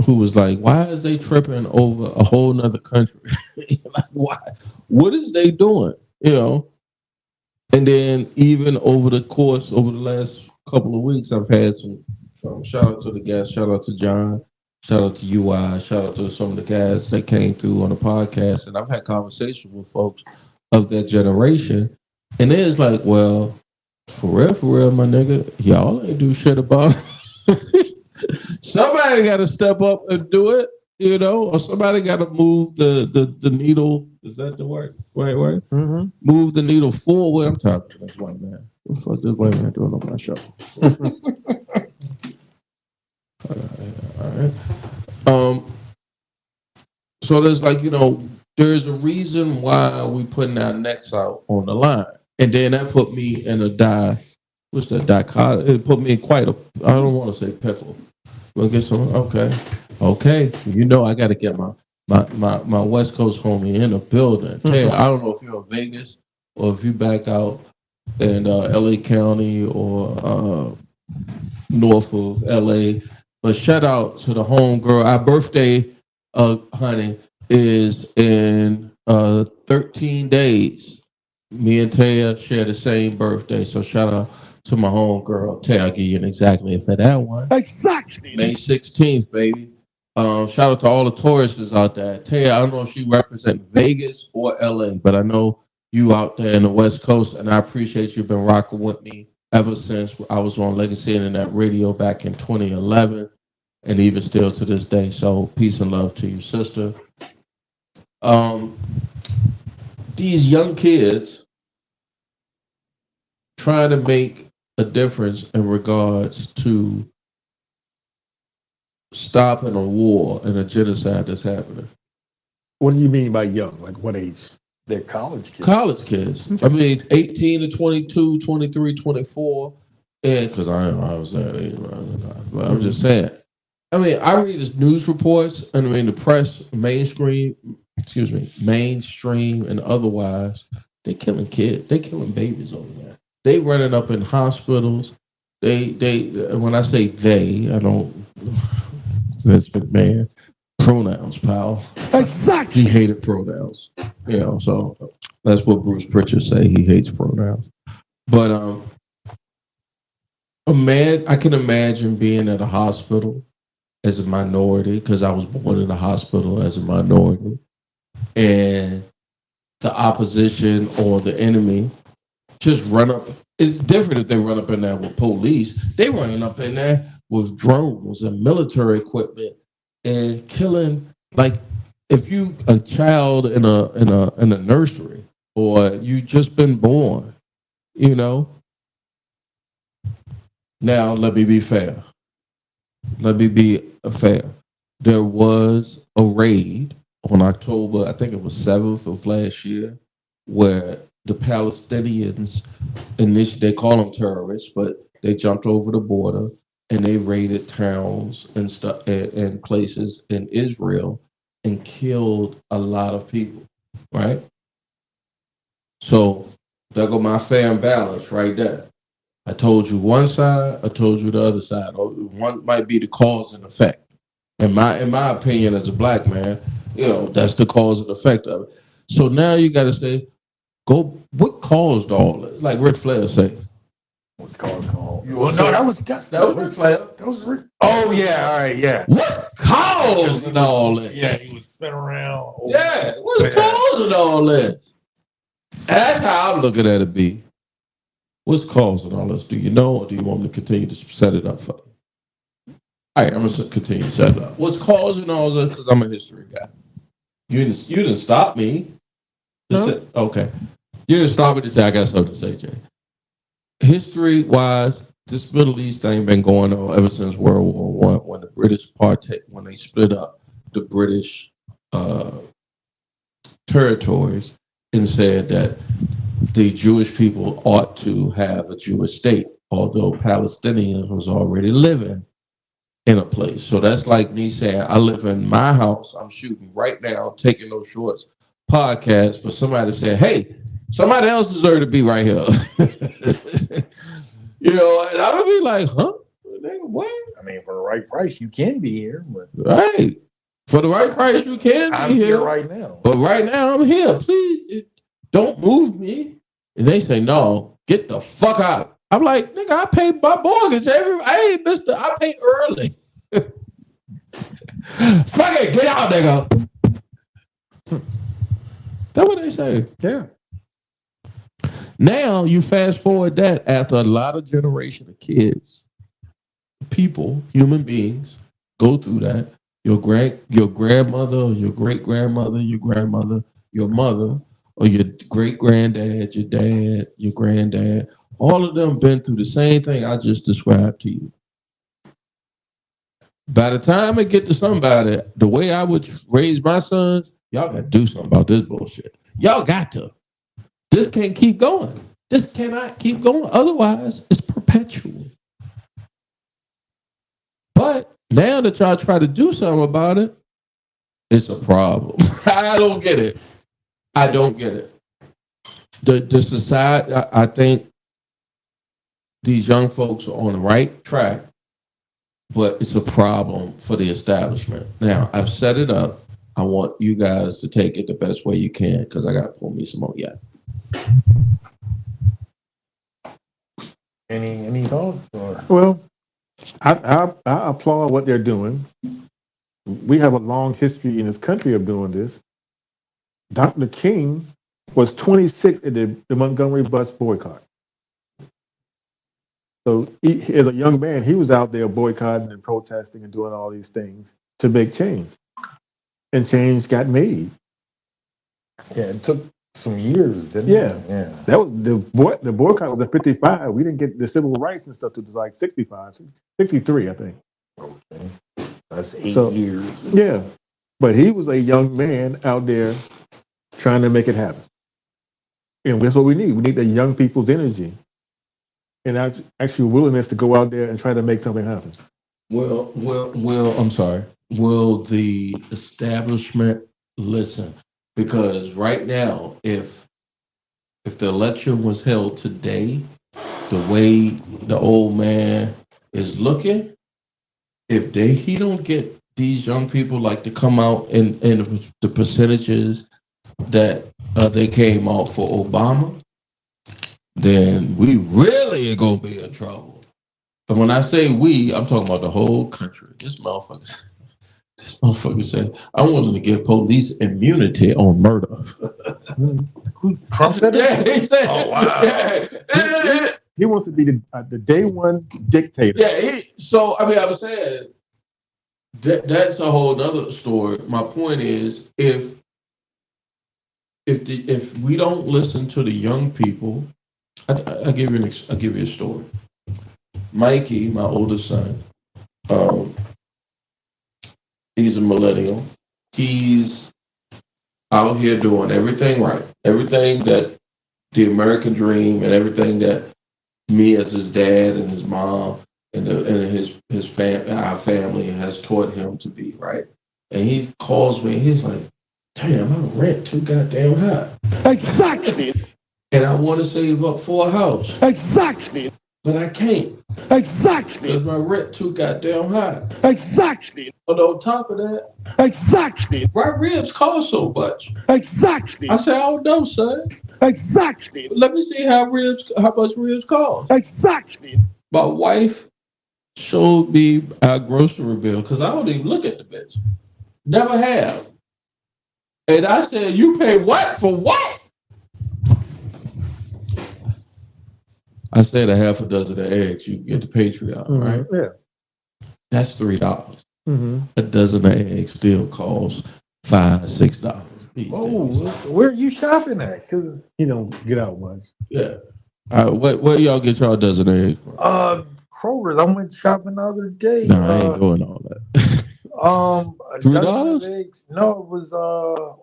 who was like, why is they tripping over a whole nother country? Like, why? What is they doing? You know? And then even over the last couple of weeks, I've had some shout out to the guests, shout out to John, shout out to UI, shout out to some of the guys that came through on the podcast. And I've had conversations with folks of that generation. And it's like, well, for real, my nigga, y'all ain't do shit about it. Somebody got to step up and do it, you know, or somebody got to move the needle. Is that the word? Right? Mm-hmm. Move the needle forward. I'm talking to this white man. What the fuck this white man doing on my show? All right. So there's like, you know, there's a reason why we putting our necks out on the line. And then that put me in a dichotomy. It put me in quite a, I don't want to say pickle. We'll get some, okay. You know, I got to get my West Coast homie in the building. Ted, I don't know if you're in Vegas or if you back out in LA County or north of LA. But shout out to the home girl. Our birthday, honey, is in 13 days. Me and Taya share the same birthday. So shout out to my home girl. Taya, I'll give you an exactly for that one. Exactly. May 16th, baby. Shout out to all the tourists out there. Taya, I don't know if she represents Vegas or LA, but I know you out there in the West Coast, and I appreciate you been rocking with me ever since I was on Legacy Internet Radio back in 2011, and even still to this day. So peace and love to you, sister. These young kids trying to make a difference in regards to stopping a war and a genocide that's happening. What do you mean by young? Like what age? They're college kids. College kids. I mean, 18 to 22, 23, 24. And because I was that age, but I'm just saying. I mean, I read these news reports, and I mean, the press, mainstream and otherwise, they're killing kids. They're killing babies over there. They running up in hospitals. They when I say they, I don't, Vince McMahon, Pronouns, pal. Exactly. He hated pronouns. So that's what Bruce Pritchard say. He hates pronouns. But I can imagine being at a hospital as a minority because I was born in a hospital as a minority, and the opposition or the enemy just run up. It's different if they run up in there with police. They running up in there with drones and military equipment and killing. Like if you a child in a nursery or you just been born, Now let me be fair. Let me be fair. There was a raid on October, I think it was 7th of last year, where the Palestinians, they call them terrorists, but they jumped over the border and they raided towns and stuff and places in Israel and killed a lot of people, right? So there go my fair and balance right there. I told you one side, I told you the other side. One might be the cause and effect. In my opinion, as a black man, that's the cause and effect of it. So now you got to say, what caused all it? Like Ric Flair said. What's called? No, that was Ric Flair. That was Ric. Oh yeah, all right, yeah. What's causing all this? Yeah, he was spinning around. Yeah, what's causing all this? That's how I'm looking at it, B. What's causing all this? Do you know, or do you want me to continue to set it up for you? All right, I'm going to continue to set it up. What's causing all this? Because I'm a history guy. You didn't stop me. Okay. You didn't stop me to say, I got something to say, Jay. History-wise, this Middle East thing been going on ever since World War I, when the British when they split up the British territories and said that the Jewish people ought to have a Jewish state, although Palestinians was already living in a place. So that's like me saying, I live in my house, I'm shooting right now, taking those shorts podcast, but somebody said, hey, somebody else deserves to be right here. And I would be like, huh? What? I mean, for the right price, you can be here. But right. For the right price, you can be here right now. But right now, I'm here. Please don't move me. And they say, no, get the fuck out. I'm like, nigga, I paid my mortgage. I paid early. Fuck it, get out, nigga. That's what they say. Yeah. Now you fast forward that after a lot of generation of kids, people, human beings, go through that. Your grandmother, or your great grandmother, your grandmother, your mother, or your great granddad, your dad, your granddad, all of them been through the same thing I just described to you. By the time I get to somebody, the way I would raise my sons, y'all got to do something about this bullshit. Y'all got to. This can't keep going. This cannot keep going. Otherwise, it's perpetual. But now that y'all try to do something about it, it's a problem. I don't get it. I don't get it. The society, I think these young folks are on the right track, but it's a problem for the establishment. Now, I've set it up. I want you guys to take it the best way you can because I got to pull me some more yet. Any thoughts? Or? Well, I applaud what they're doing. We have a long history in this country of doing this. Dr. King was 26 at the Montgomery bus boycott. So as a young man, he was out there boycotting and protesting and doing all these things to make change. And change got made. Yeah, it took some years, didn't it? Yeah. That was the boycott was at 55. We didn't get the civil rights and stuff to like 65, 63, I think. Okay. That's 8 years. Yeah. But he was a young man out there trying to make it happen. And that's what we need. We need the young people's energy and actual willingness to go out there and try to make something happen. Well, I'm sorry. Will the establishment listen? Because right now, if the election was held today, the way the old man is looking, if he don't get these young people like to come out in the percentages that they came out for Obama, then we really are gonna be in trouble. But when I say we, I'm talking about the whole country. This motherfucker said, I'm willing to give police immunity on murder. Trump said it? Yeah, he said. Oh, wow. Yeah. He wants to be the day one dictator. Yeah, so I mean, I was saying that's a whole other story. My point is, if we don't listen to the young people, I'll give you a story. Mikey, my oldest son, he's a millennial. He's out here doing everything right, everything that the American dream, and everything that me as his dad and his mom and our family has taught him to be, right? And he calls me and he's like, damn, my rent too goddamn high. Exactly. And I want to save up for a house. Exactly. But I can't. Exactly. Because my rent too goddamn high. Exactly. But on top of that, Exactly. why ribs cost so much? Exactly. I said, I don't know, son. Exactly. Let me see how much ribs cost. Exactly. My wife showed me our grocery bill because I don't even look at the bitch. Never have. And I said, you pay what for what? I said a half a dozen of eggs, you can get the Patreon, right? Yeah. That's $3. A dozen of eggs still costs $5, $6. Oh, where are you shopping at? Because He don't get out much. Yeah. Where y'all get y'all dozen of eggs from? Kroger's. I went shopping the other day. No, I ain't doing all that. A $3? dozen of eggs. No, it was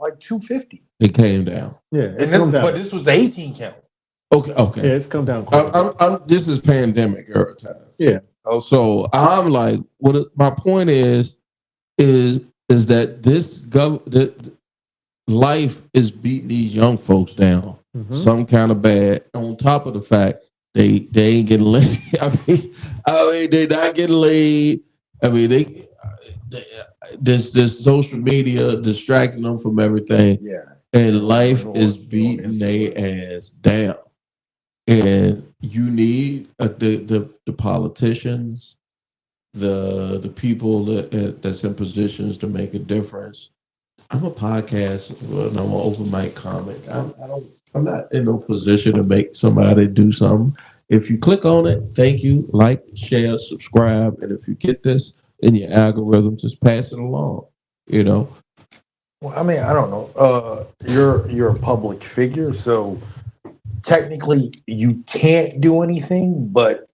like $2.50. It came down. Yeah, And it's come down. but this was the 18 count. Okay. Yeah, it's come down quick. This is pandemic era time. Yeah. Oh, so I'm like, my point is that that life is beating these young folks down some kind of bad. On top of the fact they ain't getting laid. I mean they're not getting laid. I mean this social media distracting them from everything. Yeah. And life is beating their ass down. And you need the politicians, the people that's in positions to make a difference. I'm a podcast and I'm an open mic comic. I'm not in no position to make somebody do something. If you click on it, thank you, like, share, subscribe, and if you get this in your algorithm, just pass it along. You know. Well, I mean, I don't know. You're a public figure, so technically you can't do anything, but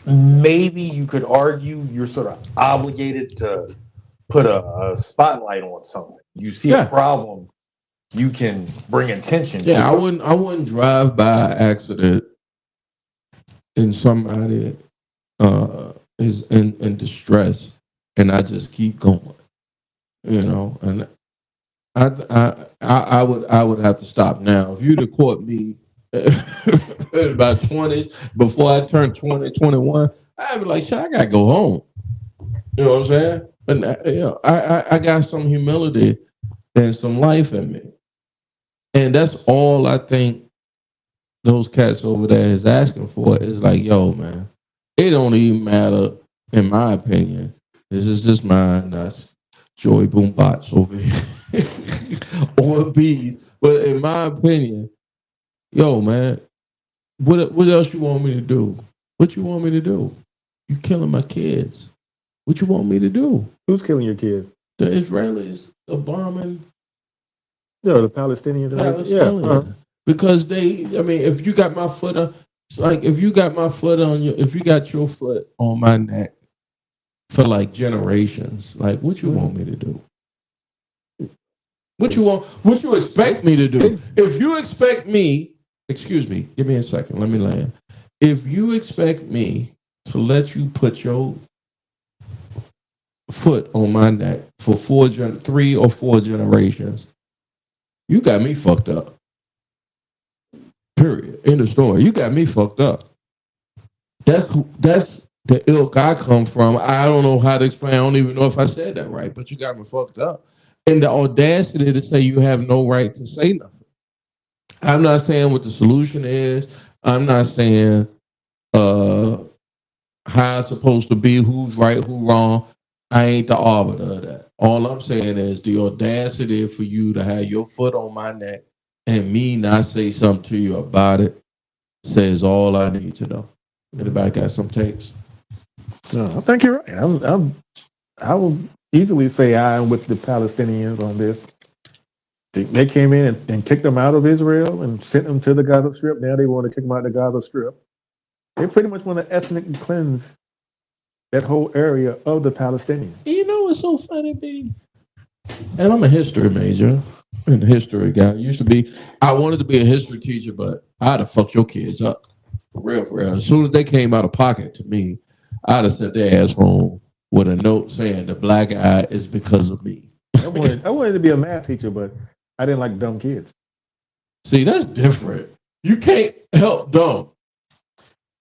maybe you could argue you're sort of obligated to put a spotlight on something. You see a problem, you can bring attention to it. I wouldn't drive by accident and somebody is in distress and I just keep going. You know, and I would have to stop now. If you'd have caught me in about 20s before I turned 20, 21, I'd be like, shit, I gotta go home. You know what I'm saying? But you know, I got some humility and some life in me. And that's all I think those cats over there is asking for is like, yo, man, it don't even matter, in my opinion. This is just mine. That's Joey Boombots over here on bees. But in my opinion, yo, man, what else you want me to do? What you want me to do? You killing my kids. What you want me to do? Who's killing your kids? The Israelis are bombing. No, the Palestinians. Yeah, because if you got my foot on, like if you got your foot on my neck for like generations, like what you want me to do? What you expect me to do? If you expect me, excuse me, give me a second, let me land. If you expect me to let you put your foot on my neck for 3 or 4 generations, you got me fucked up. Period. End of story. You got me fucked up. That's the ilk I come from, I don't know how to explain. I don't even know if I said that right, but you got me fucked up. And the audacity to say you have no right to say nothing. I'm not saying what the solution is. I'm not saying uh, how it's supposed to be, who's right, who wrong. I ain't the arbiter of that. All I'm saying is the audacity for you to have your foot on my neck and me not say something to you about it says all I need to know. Anybody got some takes? No, I think you're right. I will easily say I am with the Palestinians on this. They came in and kicked them out of Israel and sent them to the Gaza Strip. Now they want to kick them out of the Gaza Strip. They pretty much want to ethnically cleanse that whole area of the Palestinians. You know what's so funny, B? And I'm a history major and a history guy. I wanted to be a history teacher, but I'd have fucked your kids up. For real, for real. As soon as they came out of pocket to me, I'd have sent their ass home with a note saying the black eye is because of me. I wanted to be a math teacher, but I didn't like dumb kids. See, that's different. You can't help dumb.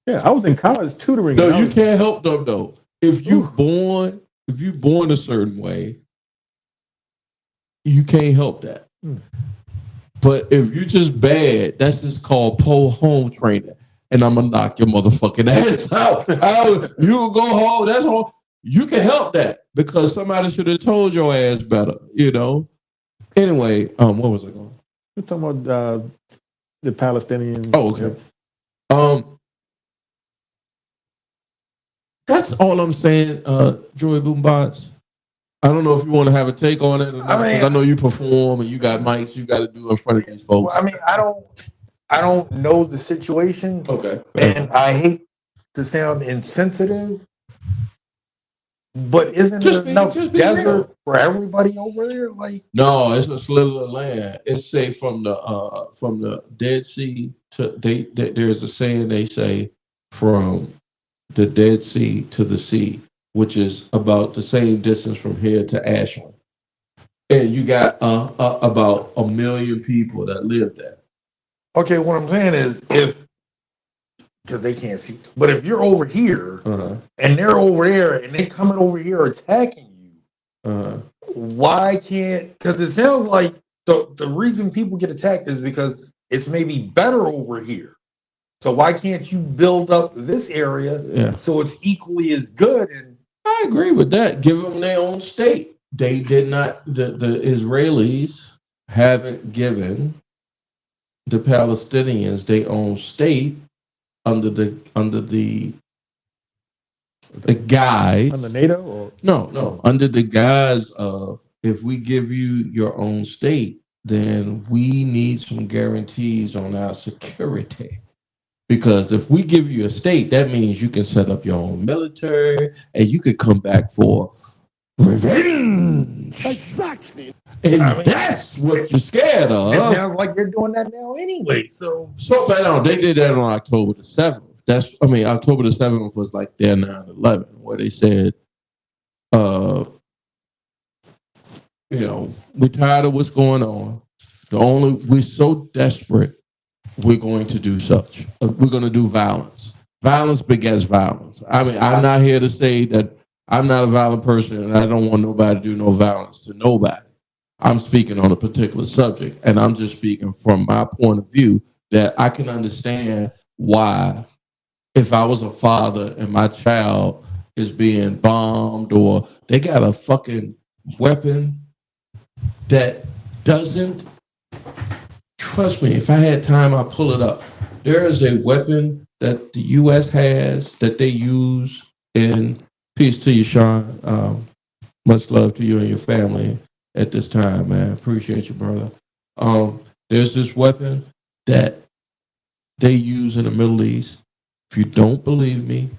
Yeah, I was in college tutoring. No, you can't help them though. If you born a certain way, you can't help that. But if you just bad, that's just called home training. And I'm gonna knock your motherfucking ass out. You go home. That's all. You can help that because somebody should have told your ass better. You know. Anyway, what was I going? We're talking about the Palestinians. Oh, okay. That's all I'm saying, Joey Boombox. I don't know if you want to have a take on it or not, because I know you perform and you got mics you got to do in front of these folks. Well, I mean, I don't know the situation. Okay. And I hate to sound insensitive, but isn't there enough desert for everybody over there? Like, no, it's a sliver of land. It's say from the Dead Sea to there's a saying they say from the Dead Sea to the sea, which is about the same distance from here to Ashland. And you got about 1 million people that live there. okay, what I'm saying is because they can't see, but if you're over here and they're over there and they coming over here attacking you, why can't? Because it sounds like the reason people get attacked is because it's maybe better over here. So why can't you build up this area so it's equally as good? And I agree with that. Give them their own state. They did not. The Israelis haven't given the Palestinians their own state under the guise. Under NATO or no, under the guise of if we give you your own state, then we need some guarantees on our security. Because if we give you a state, that means you can set up your own military and you could come back for revenge. exactly. And that's what you're scared of. It sounds like they're doing that now anyway. So but no, they did that on October the 7th. October the 7th was like their 9/11, where they said, we're tired of what's going on. We're so desperate. We're going to do such. We're going to do violence. Violence begets violence. I mean, I'm not here to say that I'm not a violent person and I don't want nobody to do no violence to nobody. I'm speaking on a particular subject, and I'm just speaking from my point of view that I can understand why, if I was a father and my child is being bombed or they got a fucking weapon that doesn't. Trust me, if I had time, I'll pull it up. There is a weapon that the U.S. has that they use in peace to you, Sean. Much love to you and your family at this time, man. Appreciate you, brother. There's this weapon that they use in the Middle East. If you don't believe me,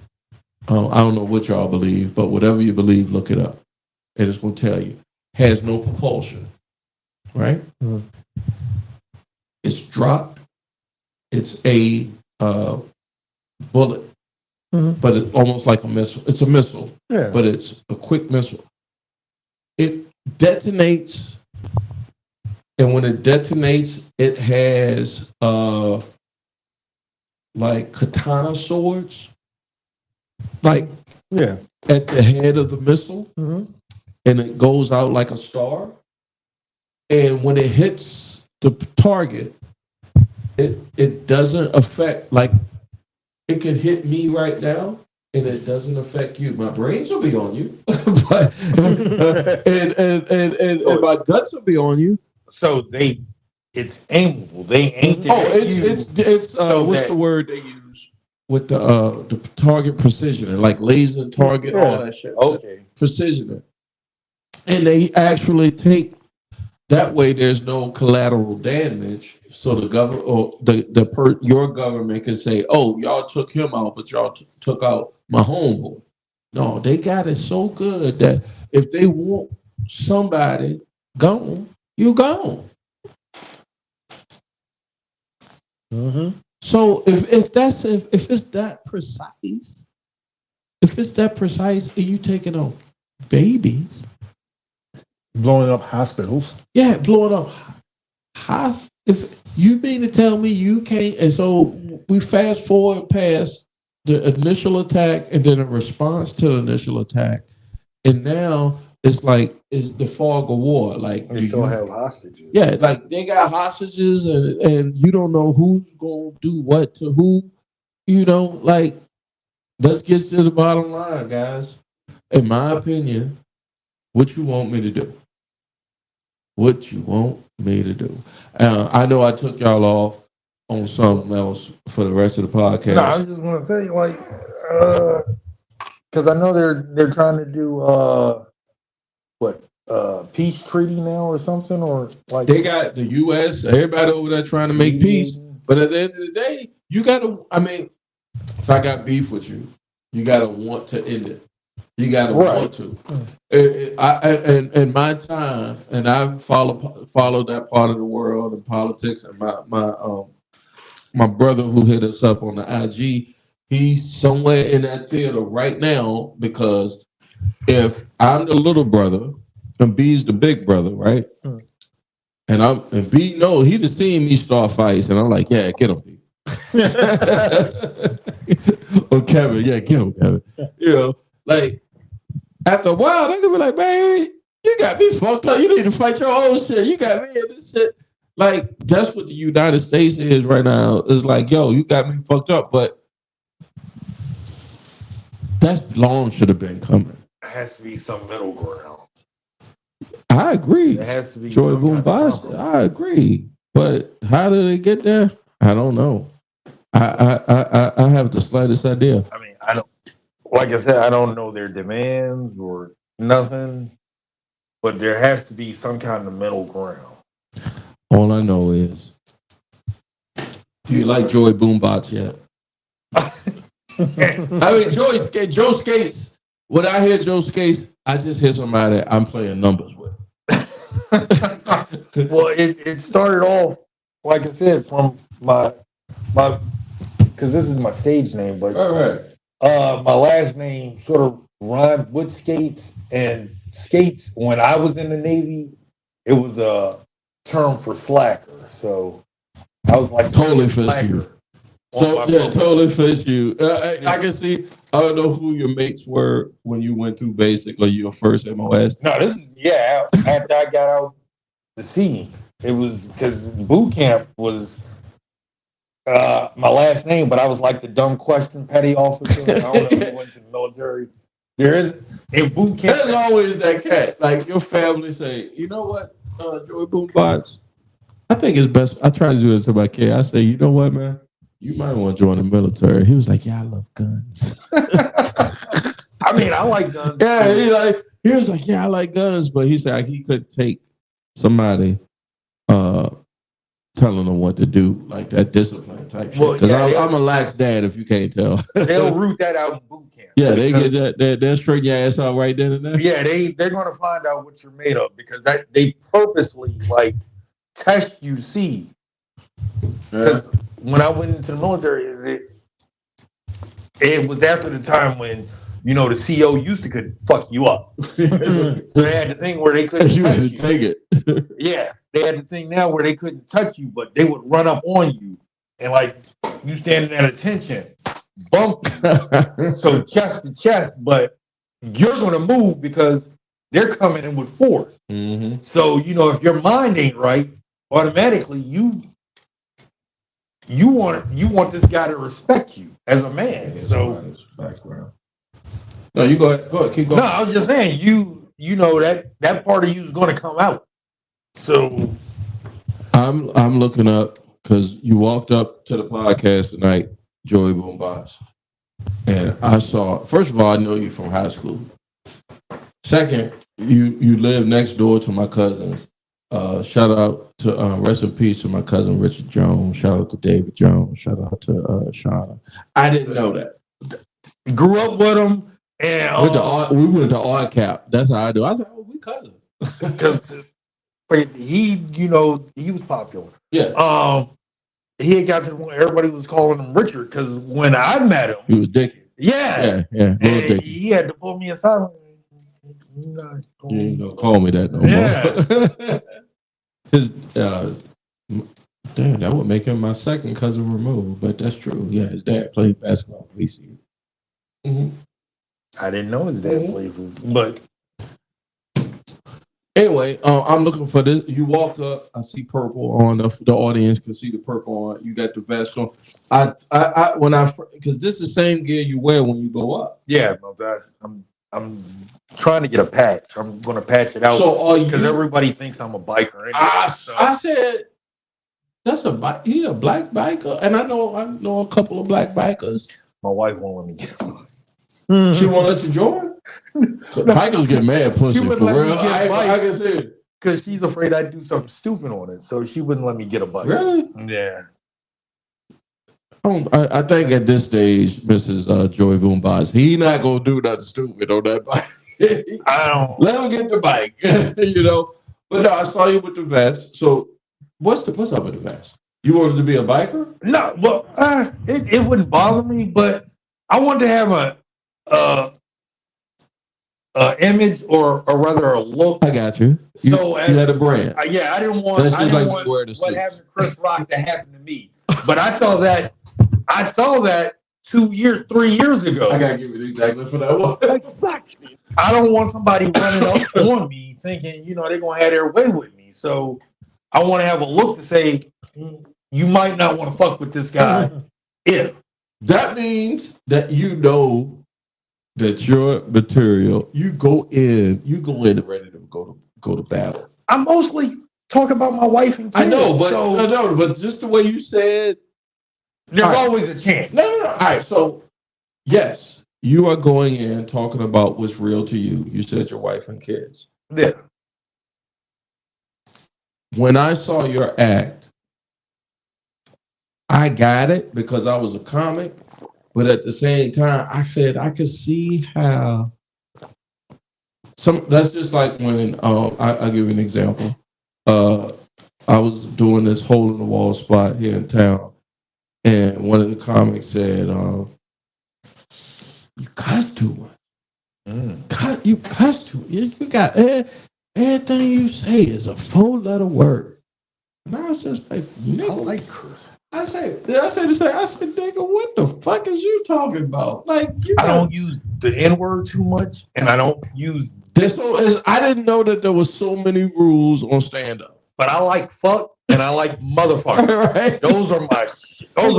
I don't know what y'all believe, but whatever you believe, look it up. And it's going to tell you. Has no propulsion, right? Mm-hmm. It's dropped. It's a bullet, but it's almost like a missile. It's a missile, but it's a quick missile. It detonates, and when it detonates, it has like katana swords like Yeah. at the head of the missile, Mm-hmm. and it goes out like a star. And when it hits the target, it doesn't affect, like it can hit me right now and it doesn't affect you. My brains will be on you, but and my guts will be on you. So it's aimable. They aimed it. Oh, at it's you it's so what's that- the word they use with the target precision, like laser target, all that shit. Okay. Precision. And they actually take that way. There's no collateral damage, so the government or your government can say, "Oh, y'all took him out, but y'all took out my homeboy." No, they got it so good that if they want somebody gone, you gone. Mm-hmm. So if it's that precise, and you taking out babies, Blowing up hospitals. yeah, blowing up. How if you mean to tell me you can't? And so we fast forward past the initial attack and then a response to the initial attack, and now it's like it's the fog of war. Like They still have hostages. yeah, like they got hostages, and you don't know who's gonna do what to who. You know, like let's get to the bottom line, guys. In my opinion, what you want me to do? What you want me to do? I know I took y'all off on something else for the rest of the podcast. No, I was just gonna say because I know they're trying to do peace treaty now or something, or like They got the U.S. Everybody over there trying to make peace, but at the end of the day, you gotta. I mean, if I got beef with you, you gotta want to end it. You gotta want to. In my time, and I've followed that part of the world and politics, and my brother who hit us up on the IG, he's somewhere in that theater right now because if I'm the little brother and B's the big brother, right? And B no, he just seen me start fights, and I'm like, yeah, get him, B. Or Kevin, yeah, get him, Kevin. You know, like after a while, they gonna be like, man, you got me fucked up. You need to fight your own shit. You got me in this shit. Like that's what the United States is right now. It's like, yo, you got me fucked up, but that's long should have been coming. there has to be some middle ground. I agree. There has to be Joy some Boom kind of Boss. compromise. I agree, but how did they get there? I don't know. I have the slightest idea. I mean, I don't. Like I said, I don't know their demands or nothing, but there has to be some kind of middle ground. All I know is, do you like Joy Boombots yet? I mean, Joe Skates. When I hear Joe Skates, I just hear somebody I'm playing numbers with. Well, it started off, like I said, from my because this is my stage name, but my last name sort of rhymed with skates, and skates when I was in the Navy, it was a term for slacker. So I was like Totally fits you. So yeah, totally fits you. I can see. I don't know who your mates were when you went through basic or your first MOS. No, this is after I got out the sea. It was because boot camp was my last name, but I was like the dumb question petty officer. I don't know who went to the military. There is in boot camp. There's always that cat. Like your family say, you know what, Joey Boombots, I think it's best. I try to do this to my kid. I say, you know what, man, you might want to join the military. He was like, yeah, I love guns. I mean, I like guns. Yeah, he was like, yeah, I like guns, but he said like, he could take somebody telling them what to do, like that discipline type shit. Because I'm a lax dad, if you can't tell. They'll root that out in boot camp. Yeah, they get that. They'll straighten your ass out right then and there. Yeah, they're gonna find out what you're made of because they purposely like test you to see. Because when I went into the military, it was after the time when the CO used to could fuck you up. So they had the thing where they couldn't. You had to take it. Yeah, they had the thing now where they couldn't touch you, but they would run up on you and like you standing at attention. bump you, so chest to chest, but you're gonna move because they're coming in with force. Mm-hmm. So if your mind ain't right, automatically you want this guy to respect you as a man. So background. No, you go ahead. Go ahead. Keep going. no, I was just saying you know that part of you is going to come out. So I'm looking up because you walked up to the podcast tonight, Joey Boombox, and I saw. First of all, I know you from high school. Second, you live next door to my cousins. Shout out to rest in peace to my cousin Richard Jones. Shout out to David Jones. Shout out to Shauna. I didn't know that. grew up with him, and we went to Art Cap. That's how I do. I said, "Oh, we cousins." because he was popular. Yeah. He had got to the point everybody was calling him Richard because when I met him, He was Dickie. yeah, And and he had to pull me aside. You ain't gonna call me that no more. His damn, that would make him my second cousin removed, but that's true. Yeah, his dad played basketball for VCU. Mm-hmm. I didn't know his dad played for, but anyway, I'm looking for this. You walk up, I see purple on the audience can see the purple on. You got the vest on. Because this is the same gear you wear when you go up. yeah, my vest. I'm trying to get a patch. I'm going to patch it out. So because everybody thinks I'm a biker. Anyway, I said, that's a bike. He a black biker, and I know a couple of black bikers. My wife won't let me get one. She won't let you join. So bikers get mad pussy for real. I can see it because she's afraid I'd do something stupid on it, so she wouldn't let me get a bike. Really? Yeah. I think at this stage, Mrs. Joy Boombox, he not gonna do nothing stupid on that bike. I don't let him get the bike, But no, I saw you with the vest. So what's up with the vest? You wanted to be a biker? No, well, it wouldn't bother me, but I wanted to have a image or rather a look. I got you. You had a brand. Yeah, I didn't want. I didn't want what happened to Chris Rock to happen to me. But I saw that 3 years ago. I gotta give it exactly for that one. Exactly. I don't want somebody running up on me thinking, they're gonna have their way with me. So I want to have a look to say, you might not want to fuck with this guy. If that means that that your material, you go in ready to go to battle. I mostly talk about my wife and kids. I know, but just the way you said, there's always a chance. No. All right, so yes, you are going in talking about what's real to you. You said your wife and kids. Yeah. When I saw your act, I got it because I was a comic, but at the same time, I said I could see how that's just like when I'll give you an example. I was doing this hole in the wall spot here in town, and one of the comics said, "You cuss too much. You cuss too much. You got everything you say is a 4-letter word." And I was just like, "Nigga, I like curse." I said, "Nigga, what the fuck is you talking about?" Like, I don't use the N-word too much, and I don't use. I didn't know that there was so many rules on stand-up. But I like fuck and I like motherfucker. Right? Those are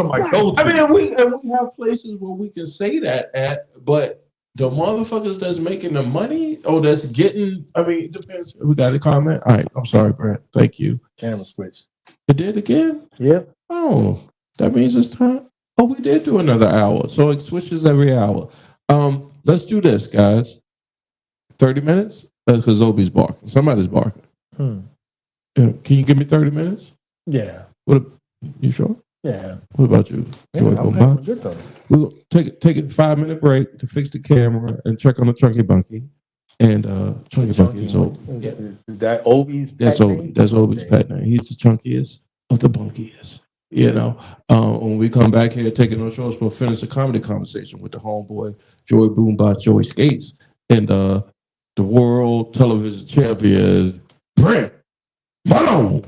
my go-to. I mean, we have places where we can say that at, but the motherfuckers that's making the money or that's getting, I mean, it depends. We got a comment? All right, I'm sorry, Brent. Thank you. Camera switch. It did again? Yeah. Oh, that means it's time. Oh, we did do another hour. So it switches every hour. Let's do this, guys. 30 minutes? That's because Obi's barking. Somebody's barking. Can you give me 30 minutes? Yeah. You sure? Yeah. What about you? Yeah, I'm having a good time. We'll take a 5-minute break to fix the camera and check on the Chunky Bunky. And Chunky Bunky is Obi. Is that Obi's pet name? That's Obi's pet name. He's the chunkiest of the bunkiest. When we come back here taking no shows, we'll finish the comedy conversation with the homeboy Joey Boombox, Joey Skates, and the world television champion Brent Malone.